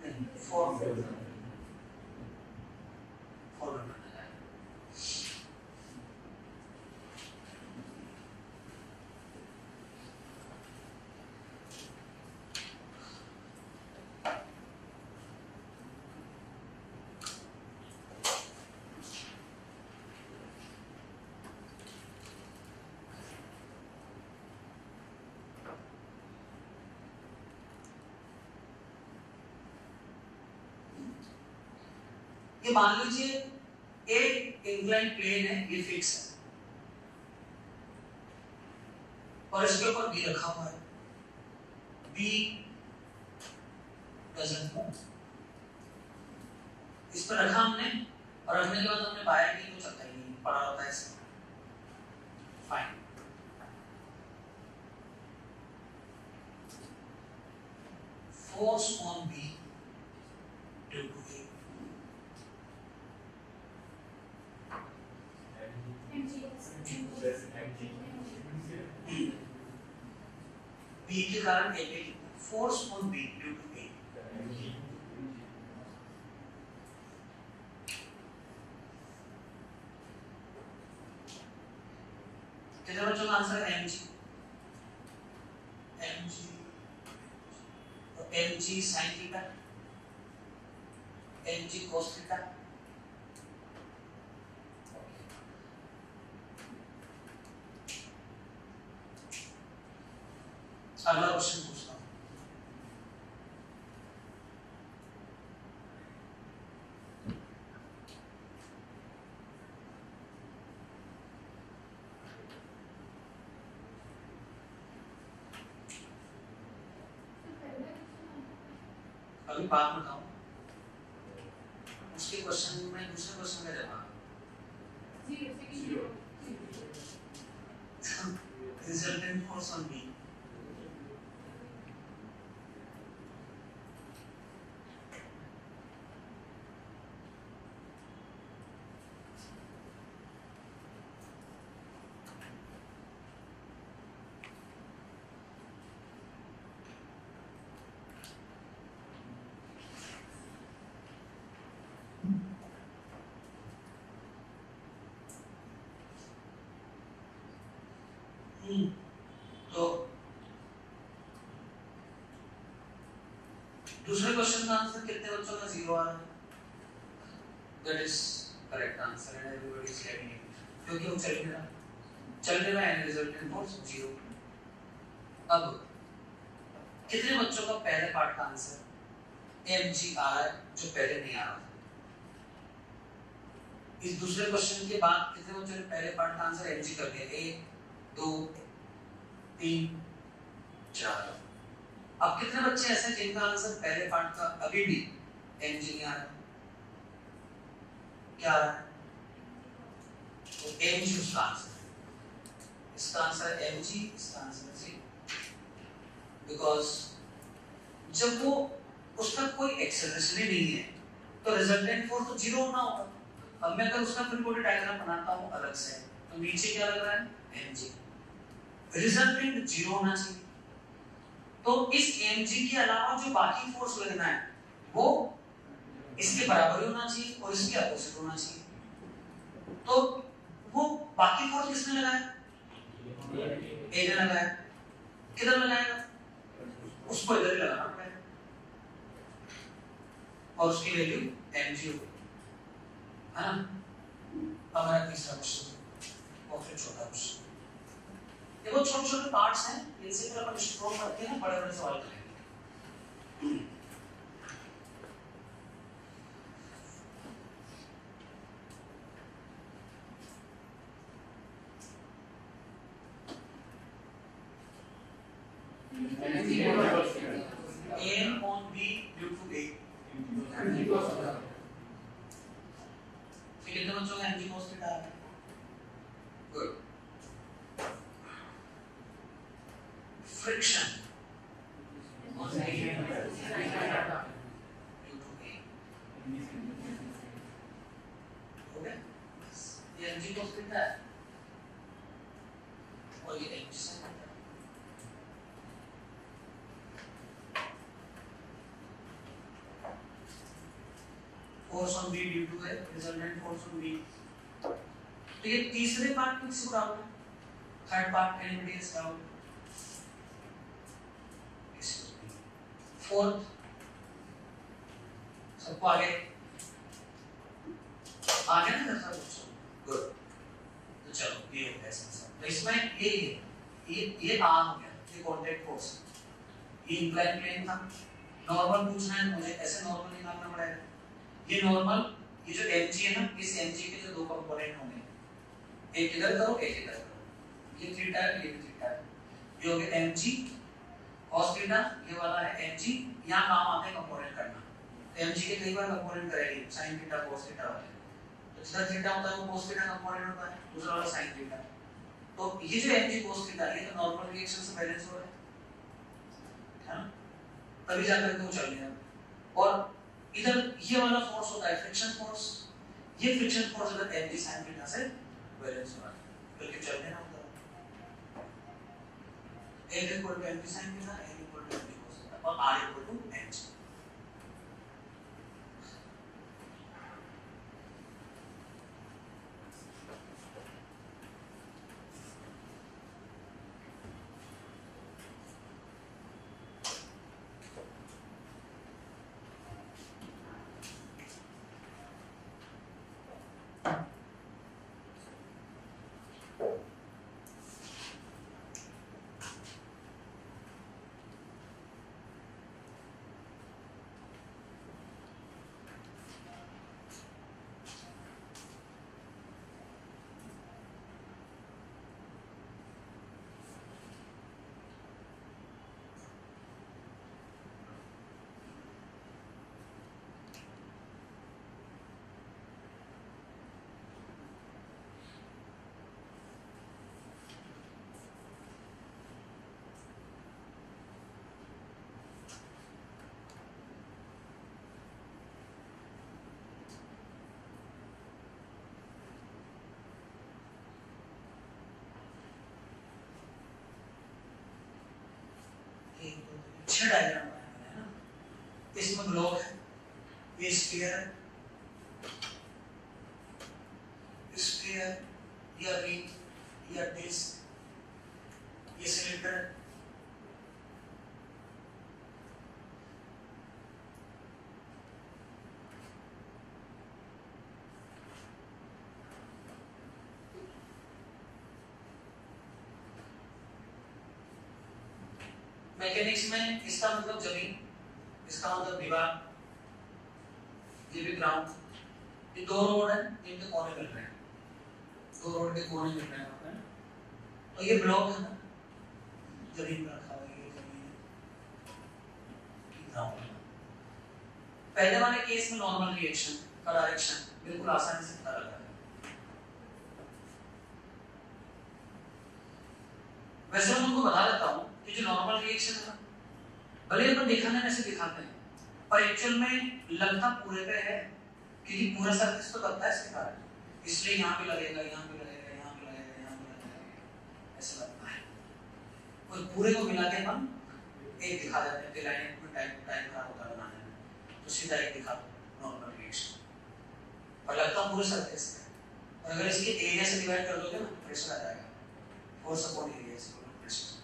नहीं 4 मीटर ये मान लीजिए एक इंक्लाइंड प्लेन है, ये फिक्स है और इसके ऊपर बी रखा हुआ है, बी डजंट मूव, इस पर रखा हमने और रखने के बाद हमने पाया कि कुछ चलता ही नहीं, पड़ा रहता है इसमें। Fine, force on B due to A, B के कारण ए पे force on B due to A, कितने बच्चों का आंसर है mg, mg तो mg sin theta, mg cos theta. अगला क्वेश्चन पूछता हूं, अभी बात बताऊं उसके क्वेश्चन में, दूसरे क्वेश्चन का जवाब रिजल्टेंट फोर्स ऑन बी, तो दूसरे क्वेश्चन का आंसर कितने बच्चों का 0 आ रहा है, that is correct answer and everybody is getting it क्योंकि वो चल रहा है रिजल्टेंट फोर्स 0। अब कितने बच्चों का पहले पार्ट का आंसर mg आ रहा है जो पहले नहीं आ रहा था? इस दूसरे क्वेश्चन के बाद कितने बच्चों ने पहले पार्ट का आंसर mg कर दिया? 1 2 3 4। अब कितने बच्चे ऐसे जिनका आंसर पहले पार्ट का अभी भी mg नहीं आ रहा? क्या आ रहा है? तो mg उसका आंसर है। इसका आंसर है mg, इसका आंसर है 0 बिकॉज जब वो उसका कोई एक्सेलरेशन ही नहीं है तो रिजल्टेंट फोर्स तो 0 होना होगा। अब मैं अगर उसका फ्री बॉडी डायग्राम बनाता हूँ अलग से तो नीचे क्या लग रहा है mg, रिजल्टेंट 0 होना चाहिए। तो इस mg के अलावा जो बाकी फोर्स लगना है वो इसके बराबर होना चाहिए और इसके अपोजिट होना चाहिए। तो वो बाकी फोर्स किसने लगाया? ए ने लगाया। किधर लगाएगा? उसको इधर ही लगाना पड़ेगा और उसकी वैल्यू mg होगी, है ना? अब हमारा तीसरा क्वेश्चन और फिर छोटा क्वेश्चन। ये वो छोटे छोटे पार्ट्स हैं, इनसे फिर अपन स्ट्रोक करके ना बड़े बड़े सवाल करेंगे। M on B due to A। कितने बच्चों का mg cos थीटा आ रहा है? Good. Friction on A due to A। हो गया? ये mg cos थीटा है और ये mg sin थीटा है। Force on B due to A, resultant force on B। तो ये तीसरे पार्ट में किसी को डाउट है? Third part anybody is doubt? Fourth सबको आगे आगे ना करता कुछ। गुड। तो चलो ये हो गया इसमें। तो इसमें ये आर हो गया, ये कांटेक्ट फोर्स, ये इंक्लाइन प्लेन था। नॉर्मल पूछना है मुझे, ऐसे नॉर्मल निकालना पड़ेगा। ये नॉर्मल, ये जो mg है ना, इस mg के जो दो कंपोनेंट होंगे, एक इधर करो एक इधर करो, ये थीटा है ये भी थीटा है, ये हो गया mg cos थीटा, ये वाला है mg। यहाँ काम आता है कंपोनेंट करना, तो mg के कई बार कंपोनेंट करेंगे sin थीटा cos थीटा वाले। तो जिधर थीटा होता है वो cos थीटा कंपोनेंट होता है, दूसरा वाला sin थीटा। तो ये जो mg cos थीटा ये तो नॉर्मल रिएक्शन से बैलेंस हो रहा है ना, तभी जाकर के वो चल गया। और इधर ये वाला फोर्स होता है फ्रिक्शन फोर्स, ये फ्रिक्शन फोर्स इधर mg sin थीटा से बैलेंस हो रहा है, बल्कि चलने ना होता है। L equal to mg sin theta, L equal to mg cos theta और R इक्वल टू mg। छह डायग्राम बनाए हैं ना, इसमें ब्लॉक है, ये स्फीयर है, स्फीयर या रिंग या डिस्क, ये सिलेंडर है, मैकेनिक्स में इसका मतलब जमीन, इसका मतलब दीवार, ये भी ग्राउंड, ये दो रोड है जिनके कोने मिल रहे हैं, दो रोड के कोने मिल रहे हैं यहाँ पे, तो ये ब्लॉक है ना, जमीन पर रखा हुआ है, ये जमीन ग्राउंड। पहले वाले केस में नॉर्मल रिएक्शन का डायरेक्शन बिल्कुल आसानी से पता लगा है। वैसे मैं तुमको बता देता हूँ कि जो नॉर्मल रिएक्शन है, भले अपन दिखाने में से दिखाते हैं, पर एक्चुअल में लगता पूरे पे है, क्योंकि पूरा सरफेस तो लगता है इसके कारण, इसलिए यहाँ पे लगेगा, यहाँ पे लगेगा, यहाँ पे लगेगा, यहाँ पे लगेगा, ऐसा लगता है। और पूरे को मिला के हम एक दिखा देते हैं, लाइन में टाइम खराब होता है बनाने में, तो सीधा एक दिखा दो नॉर्मल रिएक्शन, पर लगता पूरे सरफेस है। और अगर इसके एरिया से डिवाइड कर दोगे ना, प्रेशर आ जाएगा, फोर्स अपॉन एरिया से प्रेशर।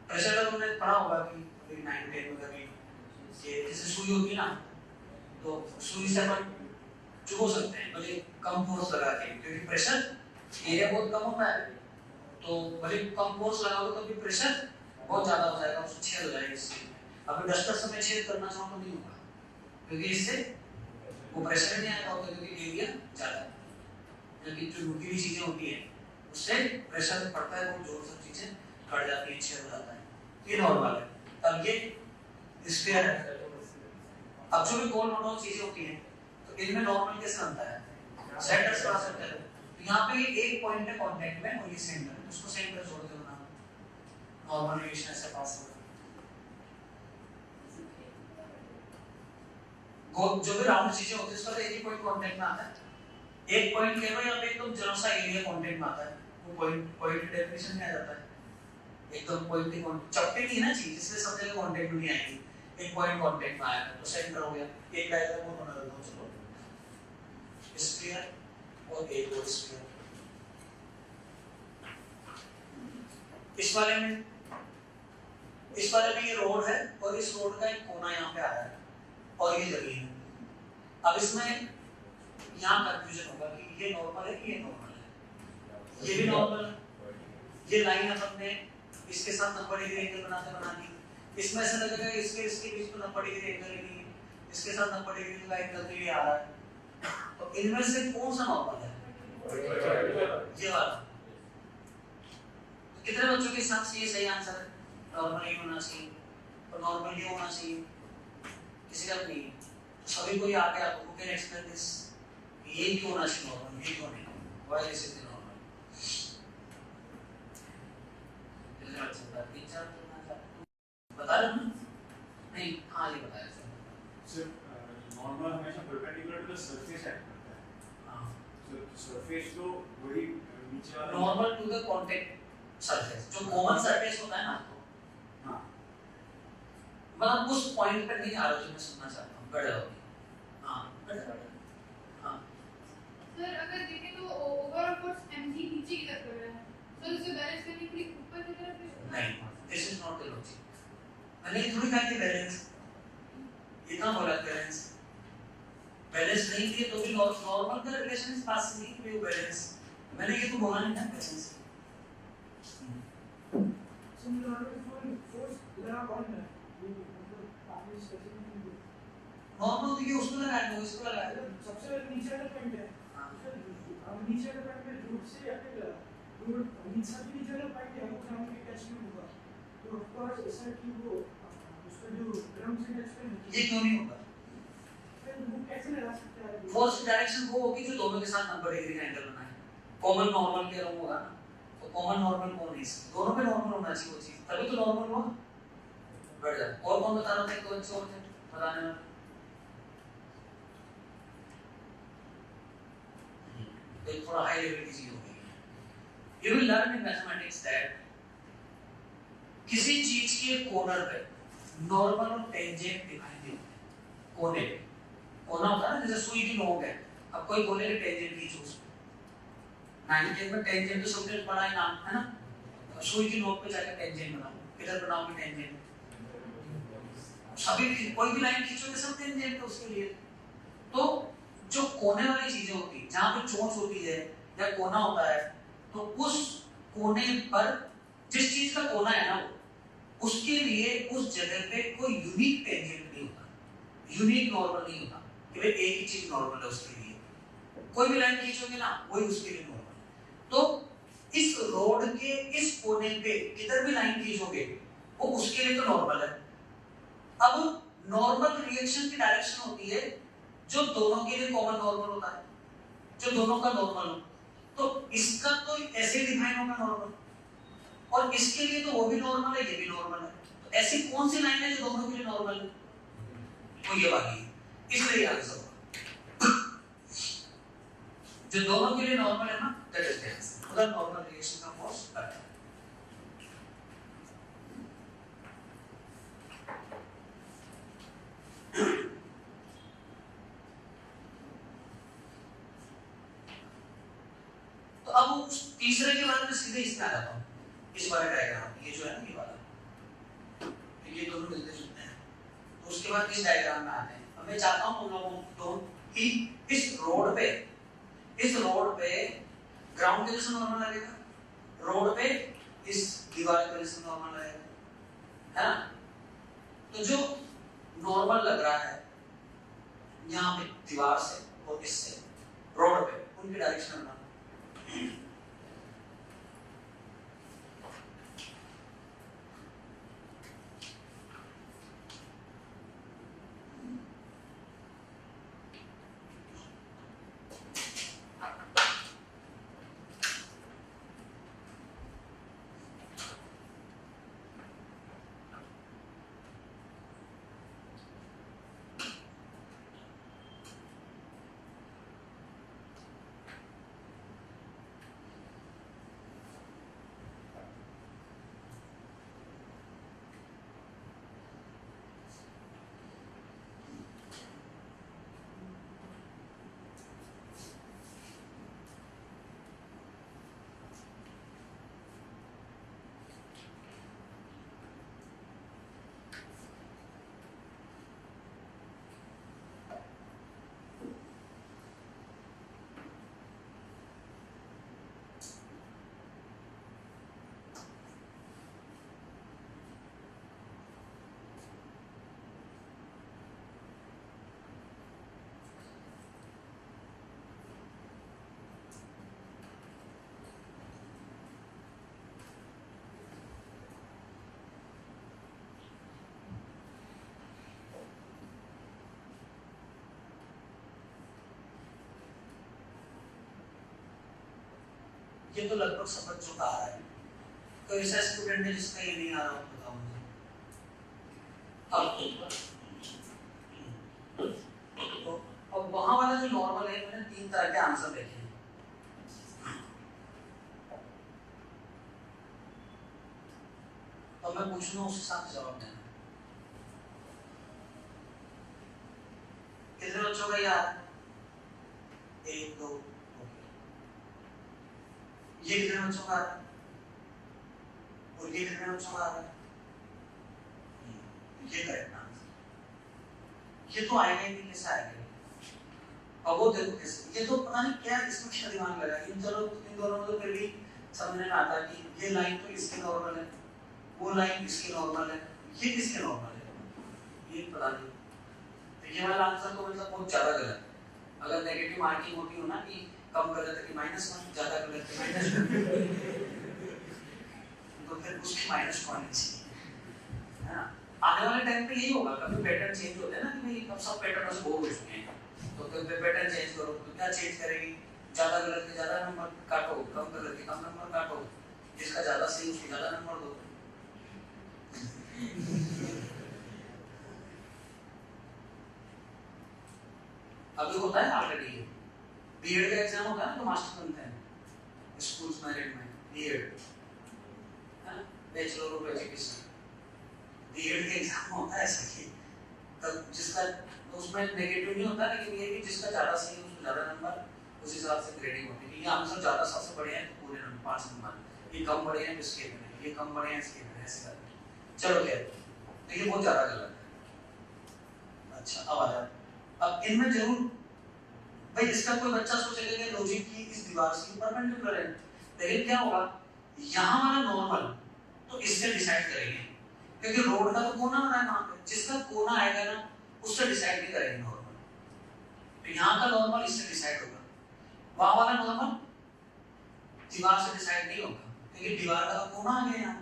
प्रेशर का तुमने पढ़ा होगा कि 9 10 में कभी ये जैसे सुई होती है ना, तो सुई से अपन चुभो सकते हैं भले कम फोर्स लगा के, क्योंकि प्रेशर एरिया बहुत कम होता है, तो भले कम फोर्स लगाओगे तो भी प्रेशर बहुत ज्यादा हो जाएगा, उससे छेद हो जाएगा। इससे अब डस्टर से मैं छेद करना चाहूँ तो नहीं होगा, क्योंकि इससे वो प्रेशर नहीं आएगा, क्योंकि एरिया ज्यादा है। जबकि जो नुकीली चीजें होती है उससे प्रेशर पड़ता है, वो जोर से चीजें कट जाती है, छेद हो जाता है। ये नॉर्मल है। अब ये स्फीयर है। अब जो भी गोल मोटो चीजें होती हैं, तो इनमें नॉर्मल कैसे बनता है, सेंटर से पास होता है। तो यहाँ पे एक पॉइंट है कांटेक्ट में, और ये सेंटर है, उसको सेंटर जोड़ दो ना, नॉर्मल रिएक्शन से पास होगा। जो भी राउंड चीजें होती है, उसका तो एक ही पॉइंट कांटेक्ट में आता है। एक पॉइंट कह लो, यहाँ पे एकदम जरा सा एरिया कांटेक्ट में आता है, वो पॉइंट डेफिनेशन में आ जाता है। एकदम पॉइंट की चपटी नहीं है ना चीज, इसलिए सब जगह कांटेक्ट में नहीं आएगी, एक पॉइंट कांटेक्ट में आया तो सेंटर हो गया। एक डायग्राम और बना देता हूं, चलो, स्फीयर और एक और स्फीयर। इस वाले में ये रोड है, और इस रोड का एक कोना यहाँ पे आया है, और ये जमीन है। अब इसमें यहाँ कंफ्यूजन होगा कि ये नॉर्मल है कि ये नॉर्मल है, ये भी नॉर्मल है। ये लाइन अपन ने इसके साथ 90 डिग्री एंगल बना दी, इसमें ऐसा लगेगा इसके बीच में 90 डिग्री एंगल ही नहीं, इसके साथ 90 डिग्री का एंगल तो ये आ रहा है। तो इनमें से कौन सा नॉर्मल है, ये वाला। तो कितने बच्चों के हिसाब से ये सही आंसर है, नॉर्मल ही होना चाहिए, और नॉर्मल ही होना चाहिए, किसी का नहीं। तो सभी को ये आके आपको कैन एक्सप्लेन दिस, ये क्यों होना चाहिए नॉर्मल, ये क्यों नहीं, व्हाई इज इट नॉर्मल। बता रहे हो नहीं? हाँ, ये बताया सर। नॉर्मल हमेशा perpendicular to the surface act करता है। हाँ, सर सरफेस तो वही नीचे वाला normal to the contact surface, जो कॉमन सरफेस होता है ना, तो हाँ, मतलब उस पॉइंट पे नहीं आ रहा जो मैं सुनना चाहता हूँ, बड़े होगी। हाँ, बड़े हाँ सर, अगर देखें तो ओवरऑल फोर्स mg नीचे की तरफ कर रहा है, सर उसे बैलेंस करने के लिए ऊपर की तरफ नहीं, this is not the logic. मैंने ये थोड़ी कहा कि बैलेंस, ये कहाँ बोला बैलेंस, बैलेंस नहीं किए तो भी नॉर्मल का रिलेशन इस पास नहीं कि वो बैलेंस, मैंने ये तो बोला नहीं ना बैलेंस। नॉर्मल तो ये उसको लगाया है, इसको लगाया है, सबसे नीचे वाला पॉइंट है। अब नीचे वाला पॉइंट पे रूट से अटैक लगा, रूट नीचे वाला पॉइंट है, वो ग्राउंड के टच में होगा, तो ऑफ कोर्स ऐसा कि वो उसका जो ग्राउंड से टच में ये क्यों नहीं होगा? फिर वो कैसे लगा सकते हैं? फोर्स की डायरेक्शन वो होगी जो दोनों के साथ 90 डिग्री का एंगल बनाए, कॉमन नॉर्मल के रंग होगा ना, तो कॉमन नॉर्मल कौन है, दोनों पे नॉर्मल होना चाहिए वो चीज, तभी तो नॉर्मल हुआ। बढ़ जाए। और कौन बता रहा था, कौन से और थे बताने में? एक थोड़ा हाई लेवल की चीज हो गई। You will learn in mathematics that किसी चीज के कॉर्नर पे नॉर्मल और टेंजेंट दिखाई देते हैं। कोने पे कोना होता है ना, जैसे सुई की नोक है, अब कोई बोले कि टेंजेंट खींचो उसमें, 9 में टेंजेंट तो सबसे बड़ा ही नाम है ना, तो सुई की नोक पे जाकर टेंजेंट बनाओ, किधर बनाओगे टेंजेंट, सभी कोई भी लाइन खींचोगे सब टेंजेंट है उसके लिए। तो जो कोने वाली चीजें होती है, जहाँ पे चोंच होती है या कोना होता है, तो उस कोने पर जिस चीज का कोना है ना, वो उसके लिए उस जगह पे कोई यूनिक टेंजेंट नहीं होता, यूनिक नॉर्मल नहीं होता कि भाई एक ही चीज नॉर्मल है उसके लिए। कोई भी लाइन खींचोगे ना, वही उसके लिए नॉर्मल। तो इस रोड के इस कोने पे किधर भी लाइन खींचोगे वो उसके लिए तो नॉर्मल है। अब नॉर्मल रिएक्शन की डायरेक्शन होती है जो दोनों के लिए कॉमन नॉर्मल होता है, जो दोनों का नॉर्मल हो। तो इसका तो ऐसे डिफाइन होगा नॉर्मल, और इसके लिए तो वो भी नॉर्मल है, ये भी नॉर्मल है। तो ऐसी कौन सी लाइन है जो दोनों के लिए नॉर्मल है? तो ये वाली है, इसलिए आंसर होगा जो दोनों के लिए नॉर्मल है ना, दैट इज द आंसर। उधर नॉर्मल रिएक्शन का फोर्स करता है। तो अब उस तीसरे के बाद में सीधे इसमें आ जाता हूँ, इस वाले डायग्राम, ये जो है ना ये वाला, तो ये दोनों मिलते जुलते हैं। तो उसके बाद इस डायग्राम में आते हैं। अब मैं चाहता हूँ तुम लोगों को कि इस रोड पे ग्राउंड के जैसे नॉर्मल लगेगा, रोड पे इस दीवार के जैसे नॉर्मल लगेगा, है ना? तो जो नॉर्मल लग रहा है यहाँ पे दीवार से और इससे रोड पे, उनकी डायरेक्शन में ये तो लगभग सब बच्चों का आ रहा है। तो ऐसा स्टूडेंट है जिसका ये नहीं आ रहा, बताओ मुझे। अब वहां वाला जो नॉर्मल है, मैंने 3 तरह के आंसर देखे हैं। तो मैं पूछूंगा उस हिसाब से जवाब देना। कितने बच्चों का यार? 1 2, ये कितने बच्चों का आ रहा है? और ये कितने बच्चों का आ रहा है? ये करेक्ट आंसर। ये तो आएगा ही नहीं, कैसे आएगा? अब वो देखो कैसे, ये तो पता नहीं क्या इसमें क्या दिमाग लगा। इन चलो इन दोनों में तो फिर भी समझने में आता है कि ये लाइन तो इसकी नॉर्मल है, वो लाइन इसकी नॉर्मल है, ये किसके नॉर्मल है, ये पता नहीं। तो ये वाला आंसर तो मतलब बहुत ज्यादा गलत है। अगर नेगेटिव मार्किंग होती हो ना कि कम गलत है कि -1, ज्यादा गलत है -2, तो फिर उसकी माइनस को आनी चाहिए, है ना? आने वाले टाइम पे यही होगा, कभी पैटर्न चेंज होते हैं ना कि भाई अब सब पैटर्न से बोर हो चुके हैं, तो कभी पैटर्न चेंज करो, तो क्या चेंज करेगी? ज्यादा गलत के ज्यादा नंबर काटो, कम गलत के कम नंबर काटो, जिसका ज्यादा सही उसको ज्यादा नंबर दो। अभी होता है ऑलरेडी, बीएड का एग्जाम होता है ना, तो मास्टर बनते हैं स्कूल्स मेरिट में, BEd, bachelor of education, BEd का एग्जाम होता है ऐसा कि तब जिसका तो उसमें नेगेटिव नहीं होता, लेकिन ये कि जिसका ज्यादा सही है उसको ज्यादा नंबर, उस हिसाब से ग्रेडिंग होती है। ये आंसर ज्यादा सबसे बड़े हैं तो पूरे नंबर 5 नंबर, ये कम बड़े हैं इसके में, ये कम बड़े हैं इसके में, ऐसे करते हैं। चलो खैर, तो ये बहुत ज्यादा गलत है। अच्छा अब आ जाओ, अब इनमें जरूर भाई इसका कोई बच्चा सोचेगा कि लॉजिक की इस दीवार से परपेंडिकुलर है, लेकिन क्या होगा यहाँ वाला नॉर्मल तो इससे डिसाइड करेंगे, क्योंकि रोड का तो कोना हो रहा है वहां पे, जिसका कोना आएगा ना उससे डिसाइड नहीं करेंगे नॉर्मल। तो यहाँ का नॉर्मल इससे डिसाइड होगा, वहां वाला नॉर्मल दीवार से डिसाइड नहीं होगा, क्योंकि दीवार का तो कोना आ गया यहाँ,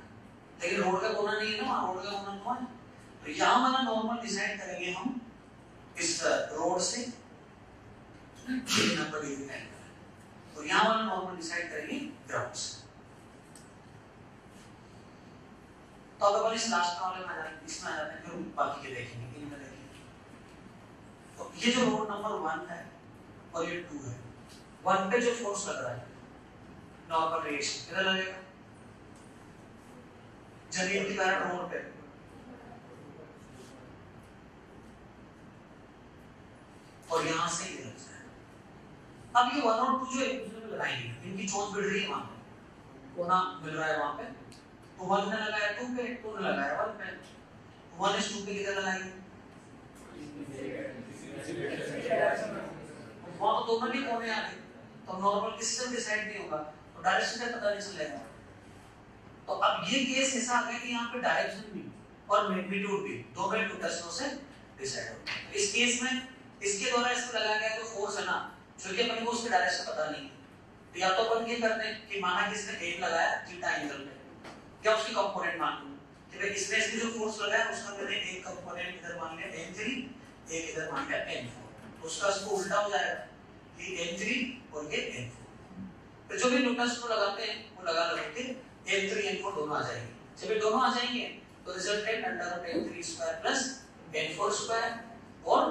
लेकिन रोड का कोना नहीं है ना, वहां रोड का कोना तो है। तो यहाँ वाला नॉर्मल डिसाइड करेंगे हम इस रोड से 90 डिग्री एंगल, तो यहाँ वाला नॉर्मल डिसाइड करेंगे ग्राउंड से। तो अब अपन इस लास्ट वाले में इसमें आ जाते हैं, फिर बाकी के देखेंगे, इनमें देखेंगे। तो ये जो रोड नंबर 1 है और ये 2 है, 1 पे जो फोर्स लग रहा है नॉर्मल रिएक्शन किधर लगेगा, जमीन के कारण रोड पे, और यहां से इधर जाए। अब ये 1 और 2 जो एक दूसरे में लगाएंगे, इनकी चोट बढ़ रही है वहां पे, कोना मिल रहा है वहां पे, तो 1 ने लगाया 2 पे, 2 ने लगाया 1 पे, 1 इस 2 पे किधर लगाएंगे, वहां तो दोनों ही कोने आ गए, तो नॉर्मल किससे डिसाइड नहीं होगा, तो डायरेक्शन का पता नहीं चलेगा। तो अब ये केस ऐसा आ गया कि यहाँ पे डायरेक्शन भी और मैग्नीट्यूड भी दोनों ही रोटेशनों से डिसाइड होगा। तो इस केस में इसके द्वारा इसको लगाया गया जो फोर्स है ना, क्योंकि अपन को उसके डायरेक्शन पता नहीं है, तो या तो अपन ये करते हैं कि माना कि इसने एम लगाया थीटा एंगल पे, क्या उसकी कंपोनेंट मान लूं कि भाई इसने इसमें जो फोर्स लगाया उसका मैंने एक कंपोनेंट इधर मान लिया m3, एक इधर मान लिया m4, तो उसका इसको उल्टा हो जाएगा कि m3 और ये m4। तो जो भी न्यूटन को लगाते हैं वो लगा के m3 m4 दोनों आ जाएंगे। जब ये दोनों आ जाएंगे तो रिजल्टेंट √m3² m4² और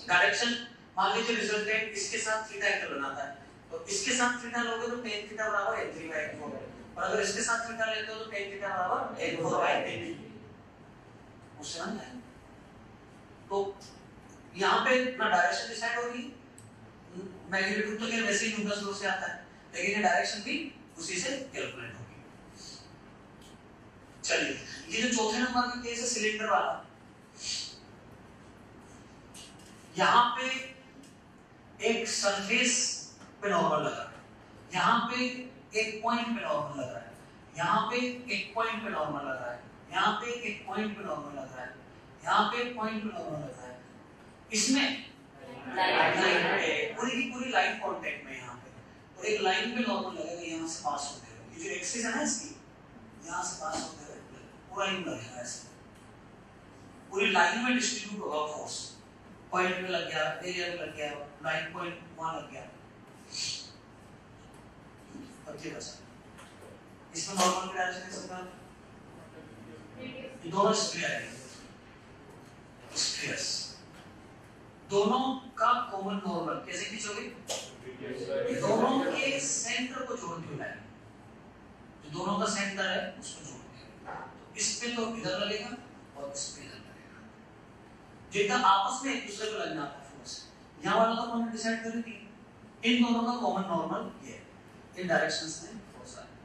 डायरेक्शन मान लीजिए रिजल्टेंट इसके साथ थीटा एंगल बनाता है, तो इसके साथ थीटा लोगे तो tan थीटा बराबर m3/m4, और अगर इसके साथ थीटा लेते हो तो tan थीटा बराबर m4/m3। उससे समझ आया? तो यहाँ पे ना डायरेक्शन डिसाइड होगी, मैग्नीट्यूड तो क्या वैसे ही न्यूटन लॉ से आता है, लेकिन ये डायरेक्शन भी उसी से कैलकुलेट होगी। चलिए ये जो चौथे नंबर का केस है सिलेंडर वाला, यहाँ पे एक सरफेस पे नॉर्मल लगा है, यहाँ पे एक पॉइंट पे नॉर्मल लगा है, यहाँ पे एक पॉइंट पे नॉर्मल लगा है, यहाँ पे एक पॉइंट पे नॉर्मल लगा है, यहाँ पे एक पॉइंट पे नॉर्मल लगा है, इसमें लाइन पूरी की पूरी लाइन कांटेक्ट में यहाँ पे, तो एक लाइन पे नॉर्मल लगेगा यहाँ से पास होते हुए, ये जो एक्सिस है ना इसकी यहाँ से पास होते हुए पूरा यूं लगेगा ऐसे, पूरी लाइन में डिस्ट्रीब्यूट होगा फोर्स, पॉइंट में लग गया, एरिया में लग गया, लाइन पॉइंट वहां लग गया, बच्चे बस इसमें नॉर्मल की डायरेक्शन कैसे होगा, ये दोनों स्क्वायर है, स्क्वायर्स दोनों का कॉमन नॉर्मल कैसे खींचोगे, दोनों के सेंटर को जोड़ते हुए लाइन, जो दोनों का सेंटर है उसको जोड़ते हुए, तो इस पे तो इधर लगेगा और इस पे इधर लगेगा, जिनका आपस में एक दूसरे को लगना था फोर्स, यहाँ वाला तो हमने डिसाइड कर दी, इन दोनों का कॉमन नॉर्मल ये है, इन डायरेक्शंस में फोर्स आ रहा है।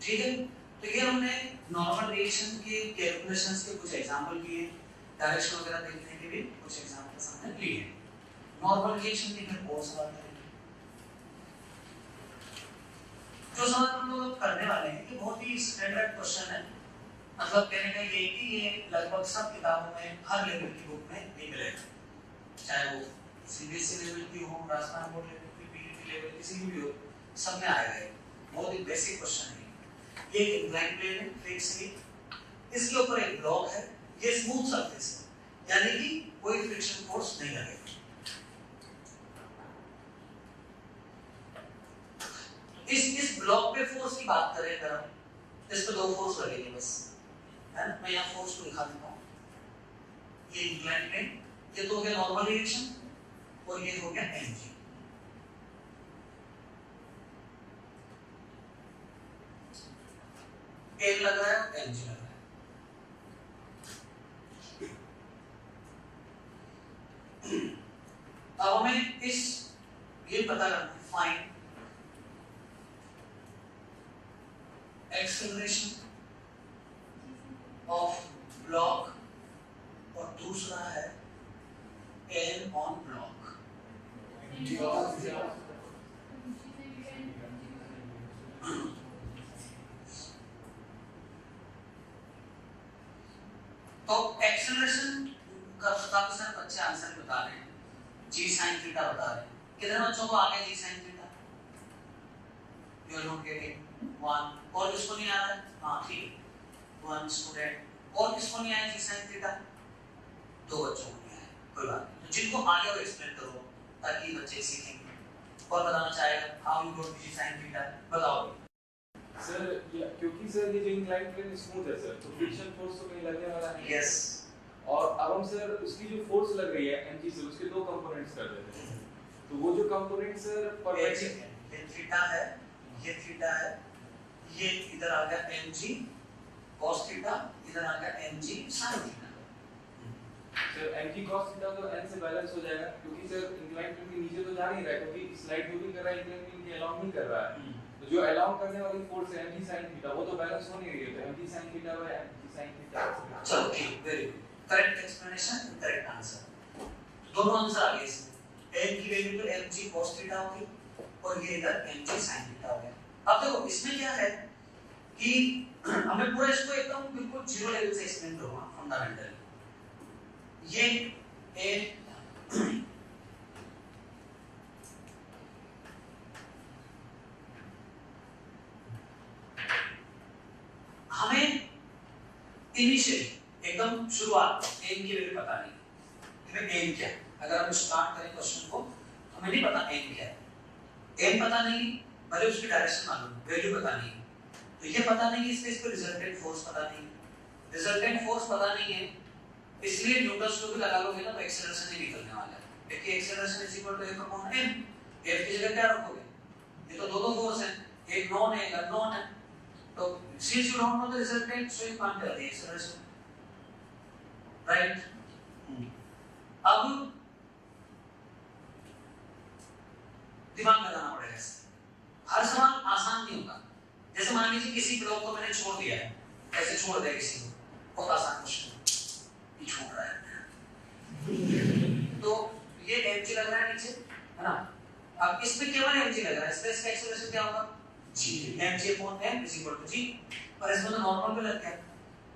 ठीक है, तो ये हमने नॉर्मल रिएक्शन के कैलकुलेशंस के कुछ एग्जांपल किए, डायरेक्शन वगैरह देखने के भी कुछ एग्जांपल्स हमने लिए। नॉर्मल रिएक्शन के फिर और सवाल करेंगे। जो सवाल हम लोग करने वाले हैं ये बहुत ही स्टैंडर्ड क्वेश्चन है, मतलब कहने का ये कि ये लगभग सब किताबों में हर लेवल की बुक में नहीं मिलेगा, चाहे वो सीबीएसई लेवल की हो, राजस्थान बोर्ड लेवल की, पीईटी लेवल किसी की भी हो, सब में आएगा। बहुत ही बेसिक क्वेश्चन है। ये एक इंक्लाइन प्लेन है, फ्लिक्स है, इसके ऊपर एक ब्लॉक है, ये स्मूथ सरफेस है, यानी कि कोई फ्रिक्शन फोर्स नहीं लगेगा। इस ब्लॉक पे फोर्स की बात करें अगर हम, इस पे दो फोर्स लगेंगे बस, है ना? मैं यहाँ फोर्स को दिखा देता हूँ। ये इंक्लाइन प्लेन, ये तो हो गया नॉर्मल रिएक्शन और ये हो गया एनर्जी। एन लग रहा है, एनर्जी लग रहा है। पता करना है, फाइंड एक्सेलरेशन ऑफ ब्लॉक और दूसरा है एन ऑन ब्लॉक। तो एक्सेलरेशन का काफी सारे बच्चे आंसर बता रहे हैं, जी साइन थीटा बता रहे हैं। कितने बच्चों को आ गया g sine theta? You are not getting one. और किसको नहीं आ रहा है? हाँ ठीक, वन स्टूडेंट। और किसको नहीं आया जी साइन थीटा? दो बच्चों को नहीं आया, कोई बात नहीं। तो जिनको आ गया वो एक्सप्लेन करो ताकि बच्चे सीखेंगे। और बताना चाहेगा how you got ji sine theta, बताओ। सर क्योंकि सर ये जो इंक्लाइन प्लेन स्मूथ है सर, तो फ्रिक्शन फोर्स तो कहीं लगने वाला नहीं। यस। और अब हम सर उसकी जो फोर्स लग रही है mg से, उसके दो कंपोनेंट्स कर देते हैं। तो वो जो कंपोनेंट सर परपेंडिकुलर, ये थीटा है, ये थीटा है, ये इधर आ गया mg cos थीटा, इधर आ गया mg sin theta. Sir mg cos theta तो n से बैलेंस हो जाएगा, क्योंकि सर इंक्लाइन प्लेन के नीचे तो जा नहीं रहा है, क्योंकि स्लाइड जो भी कर रहा है इंक्लाइन प्लेन के अलाउंग नहीं कर रहा है। तो जो अलाउ करने वाली फोर्स है mg sin थीटा, वो तो बैलेंस हो नहीं रही है। तो mg sin theta by mg sin theta. चलो ठीक, very good, correct explanation, correct answer. दोनों आंसर आ गए इसमें। n की वैल्यू तो mg cos थीटा होगी और ये इधर mg sin थीटा हो गया। अब देखो इसमें क्या है कि हमें पूरा इसको एकदम बिल्कुल जीरो लेवल से एक्सप्लेन करूंगा, फंडामेंटल। ये हमें इनिशियली एकदम शुरुआत एम की वैल्यू पता नहीं, हमें एम क्या है। अगर हम स्टार्ट करें क्वेश्चन को, हमें नहीं पता एम क्या है, एम पता नहीं, भले उसकी डायरेक्शन मालूम, वैल्यू पता नहीं, तो ये पता नहीं कि इस पे रिजल्टेंट फोर्स पता नहीं, रिजल्टेंट फोर्स पता नहीं है, इसलिए न्यूटन्स लॉ भी लगा लोगे ना तो एक्सेलरेशन ही निकलने वाला है। देखिए acceleration is equal to F upon m। F की जगह क्या रखोगे? ये तो दो फोर्स हैं, एक नॉन है, एक अननोन है। तो since you don't know the resultant, so you can't tell the acceleration, right? अब दिमाग लगाना पड़ेगा इससे। हर सवाल आसान नहीं होगा। जैसे मान लीजिए किसी ब्लॉक को मैंने छोड़ दिया है, ऐसे छोड़ दिया किसी को, बहुत आसान क्वेश्चन, ये छोड़ रहा है तो ये mg लग रहा है नीचे, है ना? अब इस पे केवल mg लग रहा है, इस पे इसका एक्सेलरेशन क्या होगा? g, mg upon m is equal to g, और इसमें तो नॉर्मल पे लग गया।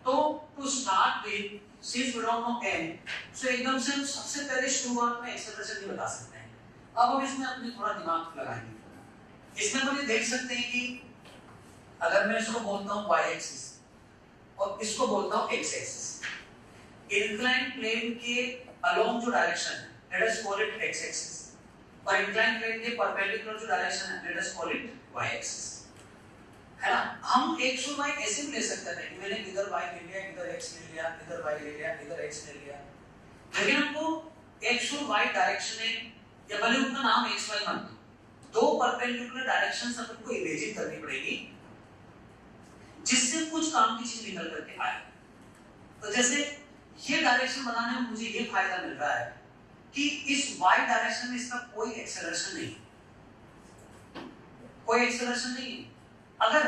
तो to start with, since we don't know m, so एकदम से हम सबसे पहले शुरुआत में एक्सेलरेशन नहीं बता सकते हैं। अब हम इसमें अपने थोड़ा दिमाग लगाएंगे। इसमें तो ये देख सकते हैं कि अगर मैं इसको बोलता हूँ y एक्सिस और इसको बोलता हूँ x एक्सिस, इंक्लाइन प्लेन के अलोंग जो डायरेक्शन है, let us call it x axis, और इंक्लाइन प्लेन के परपेंडिकुलर जो डायरेक्शन है, let us call it y axis, है ना? हम x और y ऐसे भी ले सकते थे कि मैंने इधर y ले लिया, इधर x ले लिया, इधर y ले लिया, इधर x ले लिया, लेकिन हमको x और y डायरेक्शन है, या भले उनका नाम x y मत दो, दो परपेंडिकुलर डायरेक्शंस अपन को इमेजिन करनी पड़ेगी जिससे कुछ काम की चीज निकल करके आए। तो जैसे ये डायरेक्शन बनाने में मुझे ये फायदा मिल रहा है कि इस y डायरेक्शन में इसका कोई एक्सेलरेशन नहीं, कोई एक्सेलरेशन नहीं। अगर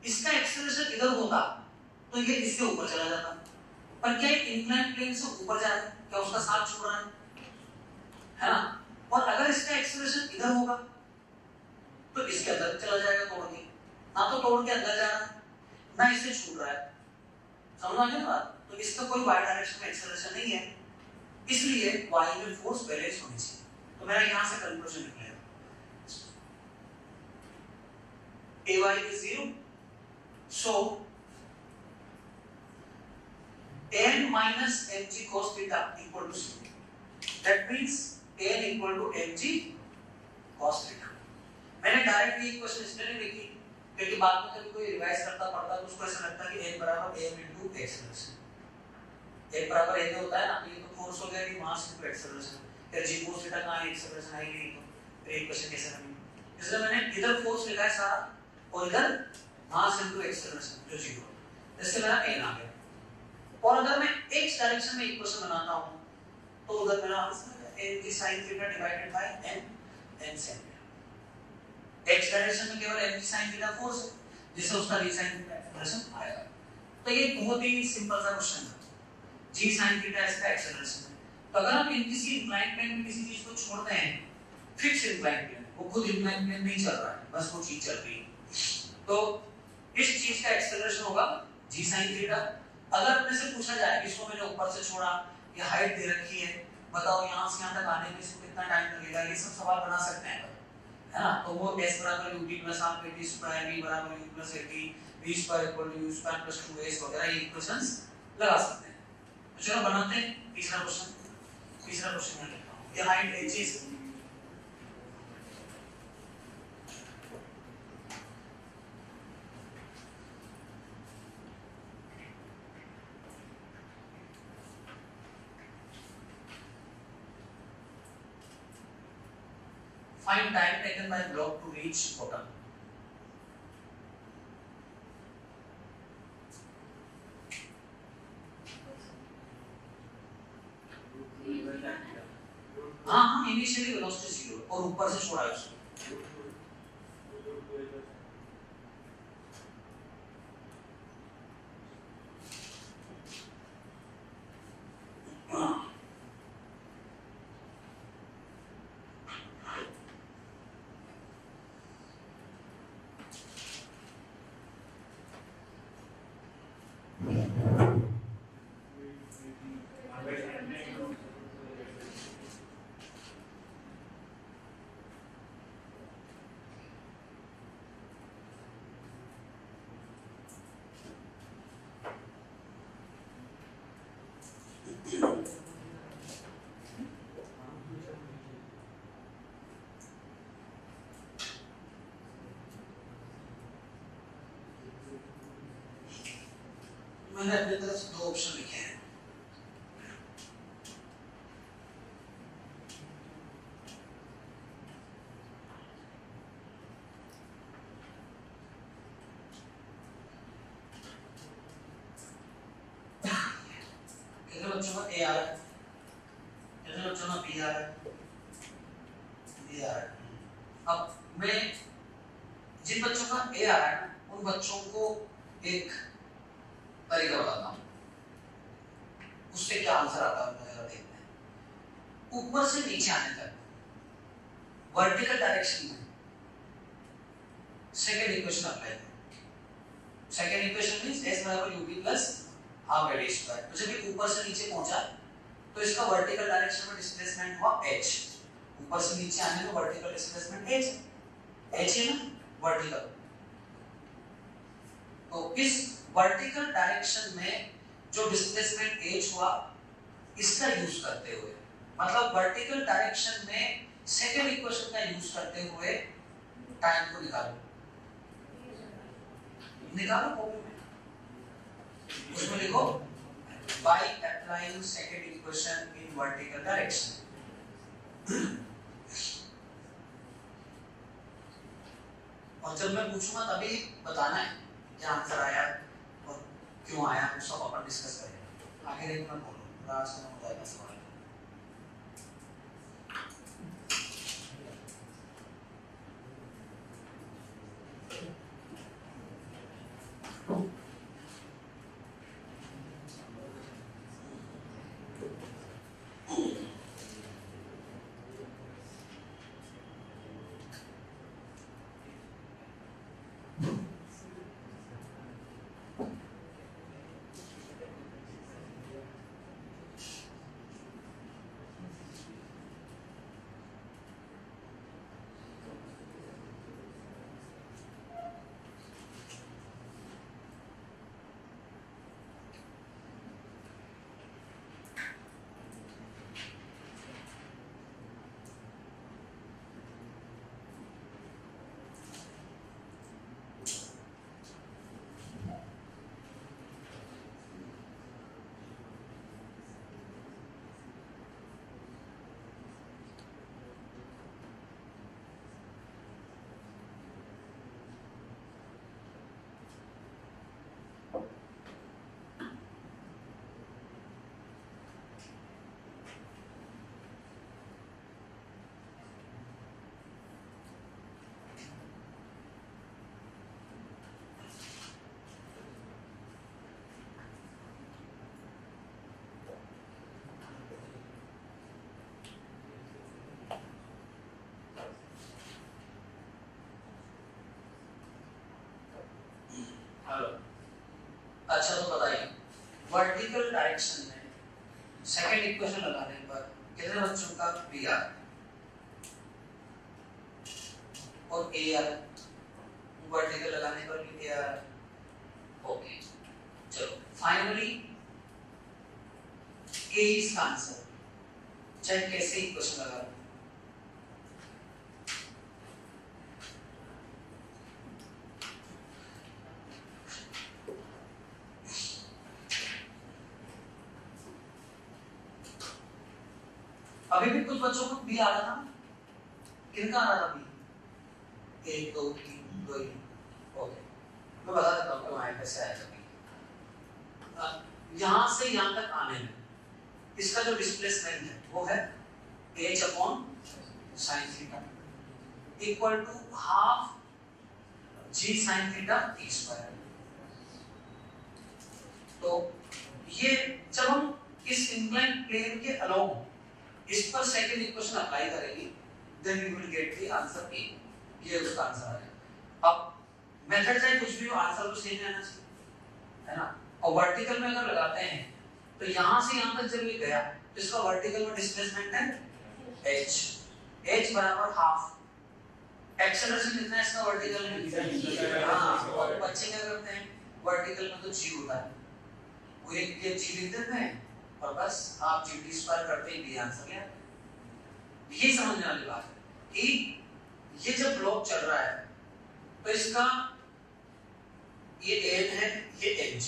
इसका एक्सेलरेशन इधर होता तो ये इसके ऊपर चला जाता, पर क्या इंक्लाइन प्लेन से ऊपर जा रहा है, क्या उसका साथ छोड़ रहा है ना? और अगर इसका एक्सेलरेशन इधर होगा तो इसके अंदर चला जाएगा तोड़ के, ना तो तोड़ के अंदर जा रहा है ना इससे छूट रहा है, समझ आ गया ना बात? तो इसका कोई y डायरेक्शन में एक्सेलरेशन नहीं है, इसलिए y में फोर्स बैलेंस होनी चाहिए। तो मेरा यहां से कंक्लूजन निकलेगा ay is 0, so n minus mg cos theta equal to 0, that means n equal to mg cos theta। मैंने डायरेक्ट ये क्वेश्चन इसलिए नहीं लिखी क्योंकि बाद में कभी कोई रिवाइज करता पढ़ता तो उसको ऐसा लगता कि n बराबर m into एक्सेलरेशन, n बराबर n होता है ना, ये तो फोर्स हो गया कि मास into एक्सेलरेशन, फिर g cos थीटा कहां है, एक्सेलरेशन है ही नहीं, तो फिर एक क्वेश्चन कैसे बनेगा? इसलिए मैंने इधर फोर्स लिखा है सारा और इधर मास into एक्सेलरेशन जो 0, इससे मेरा n आ गया। और अगर मैं x डायरेक्शन में इक्वेशन बनाता हूं तो उधर मेरा आंसर है mg sin theta divided by n sin theta. x direction में केवल mg sin थीटा फोर्स है, जिससे उसका g sin थीटा एक्सेलरेशन आएगा। तो ये बहुत ही सिंपल सा क्वेश्चन है। g sin थीटा इसका एक्सेलरेशन है। तो अगर आप किसी इंक्लाइन प्लेन में किसी चीज को छोड़ते हैं, फिक्स इंक्लाइन प्लेन, वो खुद इंक्लाइन प्लेन नहीं चल रहा है, बस वो चीज चल रही है, तो इस चीज का एक्सेलरेशन होगा g sin थीटा। अगर अपने से पूछा जाए इसको मैंने ऊपर से छोड़ा, ये हाइट दे रखी है, बताओ यहां से यहां तक आने में इसको कितना टाइम लगेगा, ये सब सवाल बना सकते हैं, है ना। तो वो s बराबर ut plus half at square v बराबर u plus at v square equal to u square plus 2s वगैरह ये इक्वेशंस लगा सकते हैं। तो चलो बनाते हैं तीसरा क्वेश्चन। तीसरा क्वेश्चन है ये height h is find time taken by block to reach bottom. हाँ इनिशियली वेलोसिटी 0 और ऊपर से छोड़ा उसको। मैंने अपनी तरफ से 2 ऑप्शन लिखे हैं। कितने बच्चों का ए आ रहा है, कितने बच्चों का बी आ रहा है, बी आ रहा है। अब मैं जिन बच्चों का ए आ रहा है ना, उन बच्चों को एक तरीका बताता हूँ, उससे क्या आंसर आता है जरा देखते हैं। ऊपर से नीचे आने तक वर्टिकल डायरेक्शन में सेकंड इक्वेशन अप्लाई करें। सेकंड इक्वेशन मींस s बराबर ub plus half at square. तो जब ये ऊपर से नीचे पहुंचा तो इसका वर्टिकल डायरेक्शन में डिस्प्लेसमेंट हुआ h। ऊपर से नीचे आने में वर्टिकल डिस्प्लेसमेंट h है ना, वर्टिकल। तो इस वर्टिकल डायरेक्शन में जो डिस्प्लेसमेंट h हुआ, इसका यूज करते हुए, मतलब वर्टिकल डायरेक्शन में सेकंड इक्वेशन का यूज करते हुए टाइम को निकालो कॉपी में, उसमें लिखो by applying second equation in vertical direction। और जब मैं पूछूंगा तभी बताना है क्या आंसर आया और क्यों आया, वो सब अपन डिस्कस करेंगे। आगे एक मिनट बोलो, आज का हो जाएगा सवाल। अच्छा तो बताइए वर्टिकल डायरेक्शन में सेकंड इक्वेशन लगाने पर कितने बच्चों का बी आर और ए आर, वर्टिकल लगाने पर भी ए आर। ओके चलो फाइनली ए इसका आंसर, चाहे कैसे इक्वेशन लगा लो। अभी भी कुछ बच्चों को बी आ रहा था, किनका आ रहा था बी? 1 2 3 2 ही। ओके मैं बता देता हूँ क्यों आया, कैसे आया बी। यहाँ से यहाँ तक आने में इसका जो डिस्प्लेसमेंट है वो है h upon sine theta equal to half g sine theta t square. तो ये जब हम इस इंक्लाइन प्लेन के अलोंग इस पर सेकंड इक्वेशन अप्लाई करेंगे then we will get the answer A. ये उसका आंसर आएगा। अब मेथड चाहे कुछ भी हो, आंसर तो सेम आना चाहिए, है ना। और वर्टिकल में अगर लगाते हैं तो यहां से यहां तक जब ये गया तो इसका वर्टिकल में डिस्प्लेसमेंट है h बराबर हाफ। एक्सेलरेशन कितना है इसका वर्टिकल में? हां, और बच्चे क्या करते हैं वर्टिकल में तो g होता है, वो एक ये g लिख देते हैं और बस आप g स्क्वायर करते ही भी आंसर है। ये समझने वाली बात है कि ये जब ब्लॉक चल रहा है तो इसका ये n है, ये mg,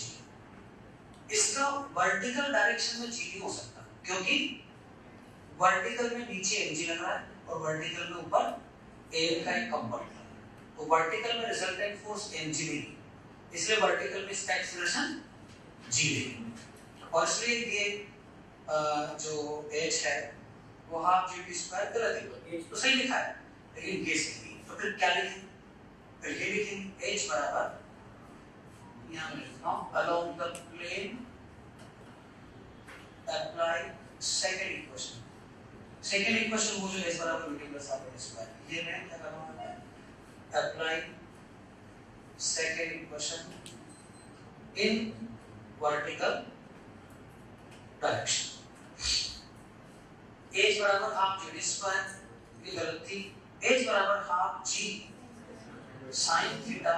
इसका वर्टिकल डायरेक्शन में g नहीं हो सकता क्योंकि वर्टिकल में नीचे mg लग रहा है और वर्टिकल में ऊपर m का एक कंपोनेंट है, तो वर्टिकल में रिजल्टेंट फोर्स mg नहीं, इसलिए वर्टिकल में इसका एक्सेलरेशन g नहीं। और इसलिए ये जो h है वो हाफ g स्क्वायर गलत है, तो सही लिखा है लेकिन ये सही नहीं। तो फिर क्या लिखें? फिर ये लिखेंगे h बराबर यहाँ लिखना along the plane apply second equation। Second equation वो जो h बराबर v प्लस r स्क्वायर, ये मैं क्या कर रहा हूँ apply second equation in vertical direction। h बराबर हाफ g स्क्वायर, ये गलत थी, h बराबर half g sin theta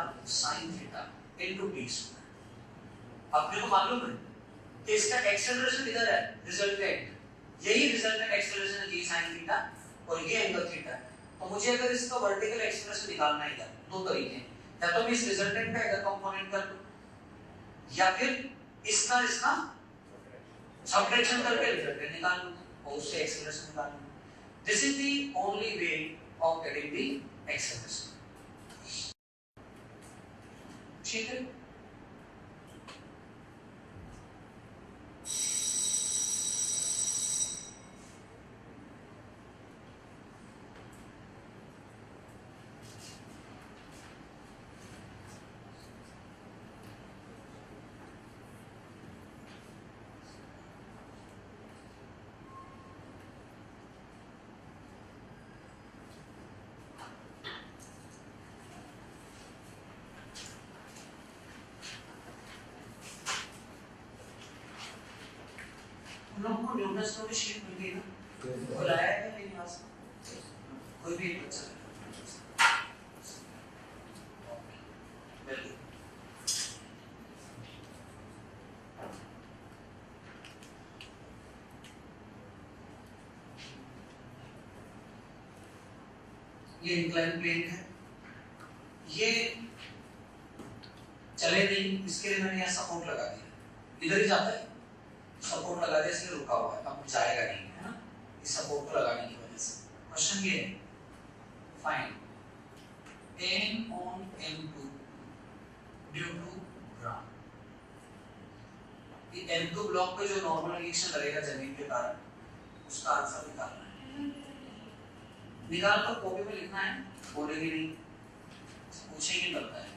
into d square. आपने को मालूम है कि इसका एक्सेलरेशन इधर है, रिजल्टेंट, यही रिजल्टेंट एक्सेलरेशन है g sin थीटा और ये एंगल थीटा है। तो मुझे अगर इसका वर्टिकल एक्सेलरेशन निकालना है, दो तरीके हैं, या तो मैं इस रिजल्टेंट का इधर कंपोनेंट कर लूं या फिर इसका सबट्रैक्शन करके रिजल्टेंट निकाल लूंगा और उससे एक्सेलरेशन निकाल लूंगा। This is the only way of getting the acceleration. ठीक है, लोगों को न्यूटन्स की शीट मिल गई ना, बुलाया है नहीं यहाँ से कोई भी एक बच्चा ये इंक्लाइन प्लेन है, ये चले नहीं, इसके लिए मैंने यहाँ सपोर्ट लगा दिया, इधर ही जाता है, सपोर्ट लगा दिया इसलिए रुका हुआ है, अब जाएगा नहीं, है ना, इस सपोर्ट को लगाने की वजह से। क्वेश्चन ये है, find n on m2 due to ground. ये m2 ब्लॉक पे जो नॉर्मल रिएक्शन लगेगा जमीन के कारण, उसका आंसर निकालना है। निकाल कर कॉपी में लिखना है, बोलेंगे नहीं, पूछेंगे लगता है।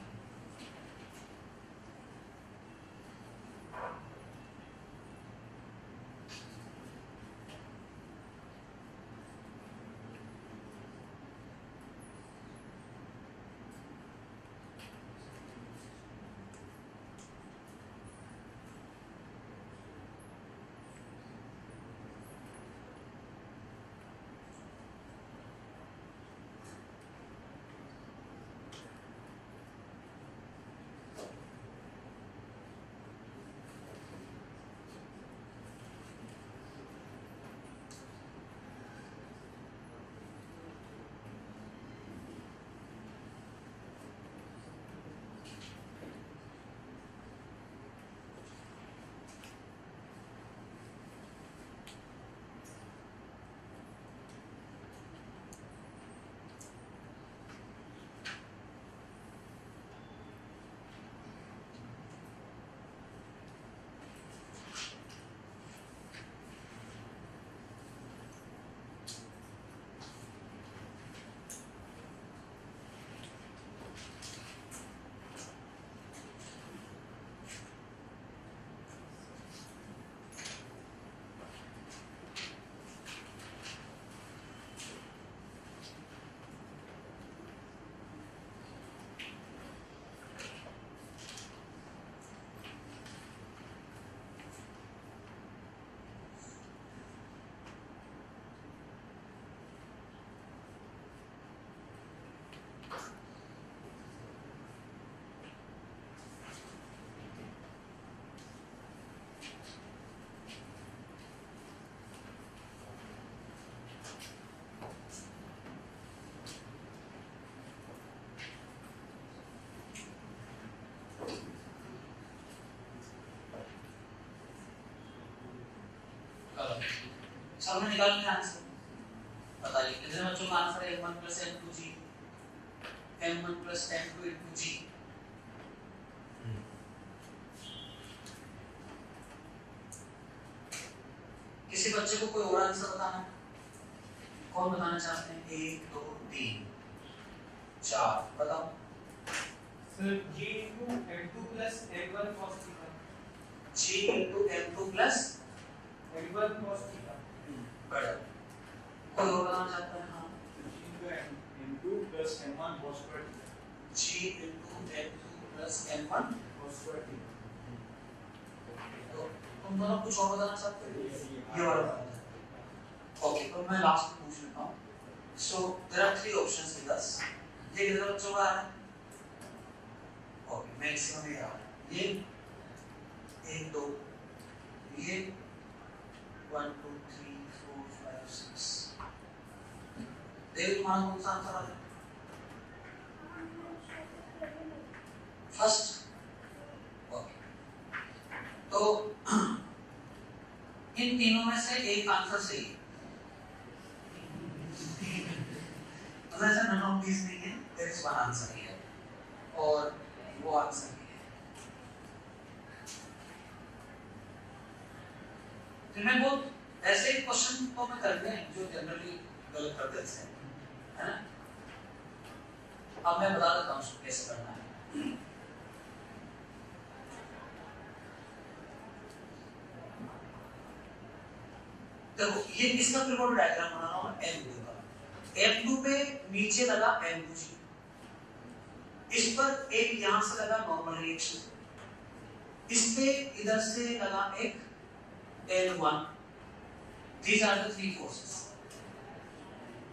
अलग। सबने निकाल लिया आंसर, बताइए कितने बच्चों का आंसर है m1 + m2g, m1 + m2 × g। किसी बच्चे को कोई और आंसर बताना है? कौन बताना चाहते हैं? 1 2 3 4 बताओ। Sir g × m2 + m1 cos theta. g × m2 + m1 cos theta. बड़ा कोई और बताना चाहता है? हाँ, m2 + m1 cos square theta। g × m2 + m1 cos square theta। तो तुम दोनों कुछ और बताना चाहते हो? ये वाला बताना चाहते हो? ओके, तो मैं लास्ट में पूछ लेता हूँ। So there are 3 options with us. ये कितने बच्चों का है? ओके, मैक्सिमम ये आ रहा है। ये 1 2 ये 1 2 3 4 5 6। देखो तुम्हारा कौन सा आंसर आ रहा है? फर्स्ट। ओके, तो इन तीनों में से एक आंसर सही है। तो ऐसा नन ऑफ दीस नहीं है, there is one answer here, और वो आंसर ही है। तो मैं बहुत ऐसे क्वेश्चन तो मैं करते हैं जो जनरली गलत कर देते हैं, है ना? अब मैं बता देता हूँ कैसे करना है। देखो ये इसका प्रिमोड डायग्राम बना रहा हूं m2 का। m2 पे नीचे लगा m2g, इस पर एक यहां से लगा नॉर्मल रिएक्शन, इस पे इधर से लगा एक N1। These are the 3 forces।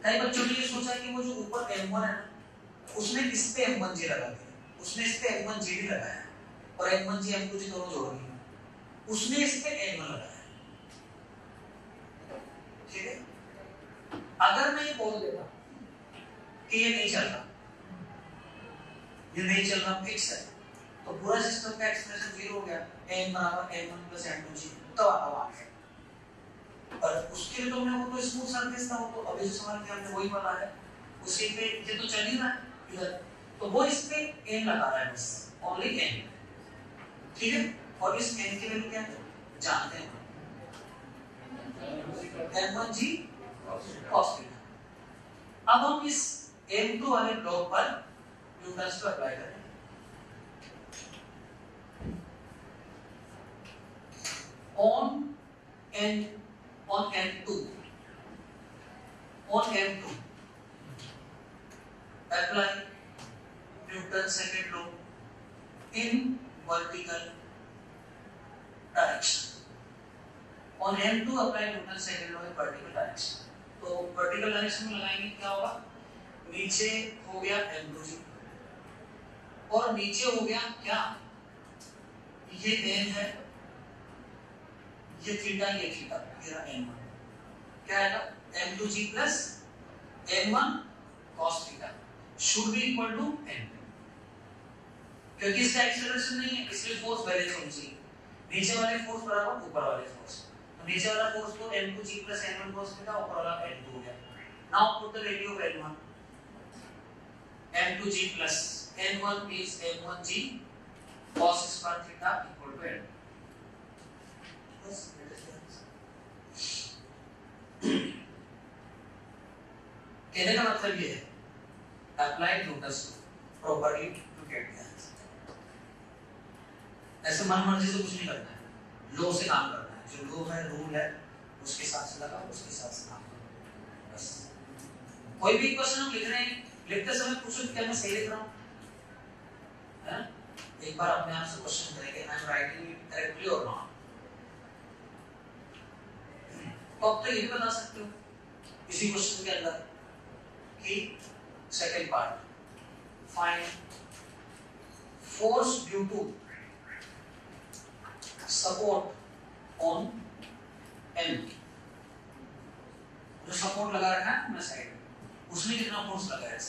कई बच्चों ने ये सोचा कि वो जो ऊपर M1 है ना, उसने इस पे M1g लगा दिया, उसने इस पे M1g भी लगाया, और M1g M2g दोनों जोड़ दिए, उसने इस पे N1 लगाया। ठीक है, अगर मैं ये बोल देता कि ये नहीं चल रहा, ये नहीं चल रहा, फिक्स है, तो पूरा सिस्टम का एक्सप्रेशन 0 हो गया, n = m1 + m2g। तो आवाज है, पर उसके लिए तो हमने वो तो स्मूथ सरफेस था, वो तो अभी जो सवाल किया हमने वही वाला है, उसी पे ये तो चल ही रहा है इधर, तो वो इस पे n लगा रहा है, बस ओनली n। ठीक है, और इस n की वैल्यू क्या है जानते हैं, m1g cos थीटा। अब हम इस m2 वाले ब्लॉक पर न्यूटन्स को अप्लाई करें। on m2 apply Newton's second law in vertical direction। on m2 apply Newton's second law in vertical direction। तो vertical direction में लगाएंगे क्या होगा, नीचे हो गया m2g, और नीचे हो गया क्या, ये n है, ये थीटा, ये थीटा, ये रहा n1, क्या आएगा m2g + n1 cos theta should be equal to n। क्योंकि इसका एक्सेलरेशन नहीं है, इसलिए फोर्स बैलेंस होनी चाहिए, नीचे वाले फोर्स बराबर ऊपर वाले फोर्स, तो नीचे वाला फोर्स तो m2g + n1 cos थीटा, ऊपर वाला n2 हो गया। Now put the value of n1, m2g + n1 is m1g cos square theta equal to n। बस कहने का मतलब ये है, apply Newton's law properly to get the answer। ऐसे मन मर्जी से कुछ नहीं करना है, लो से काम करना है, जो लो है, रूल है, उसके हिसाब से लगाओ, उसके हिसाब से काम करो, बस। कोई भी क्वेश्चन हम लिख रहे हैं, लिखते समय पूछो क्या मैं सही लिख रहा हूँ, है ना? एक बार अपने आप से क्वेश्चन करेंगे, I am writing it correctly और नॉट। तो अब तो ये भी बता सकते हो इसी क्वेश्चन के अंदर कि second part, find force due to support on m। जो सपोर्ट लगा रखा है ना साइड में, उसने कितना फोर्स लगाया है?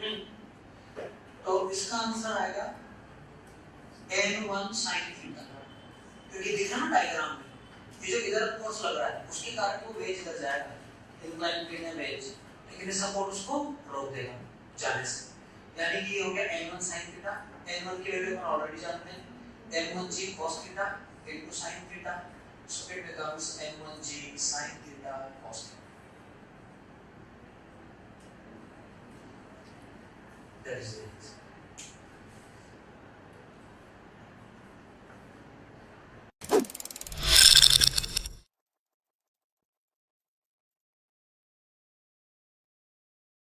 तो इसका आंसर आएगा n1 sin थीटा, क्योंकि दिख रहा ना डायग्राम में, ये जो इधर फोर्स लग रहा है उसके कारण वो वेज इधर जाएगा, इंक्लाइन प्लेन है वेज, लेकिन ये सपोर्ट उसको रोक देगा जाने से, यानी कि ये हो गया n1 sin थीटा। n1 की वैल्यू हम ऑलरेडी जानते हैं, n1g cos theta into sin theta, so it becomes n1g sin theta cos theta. That is the answer.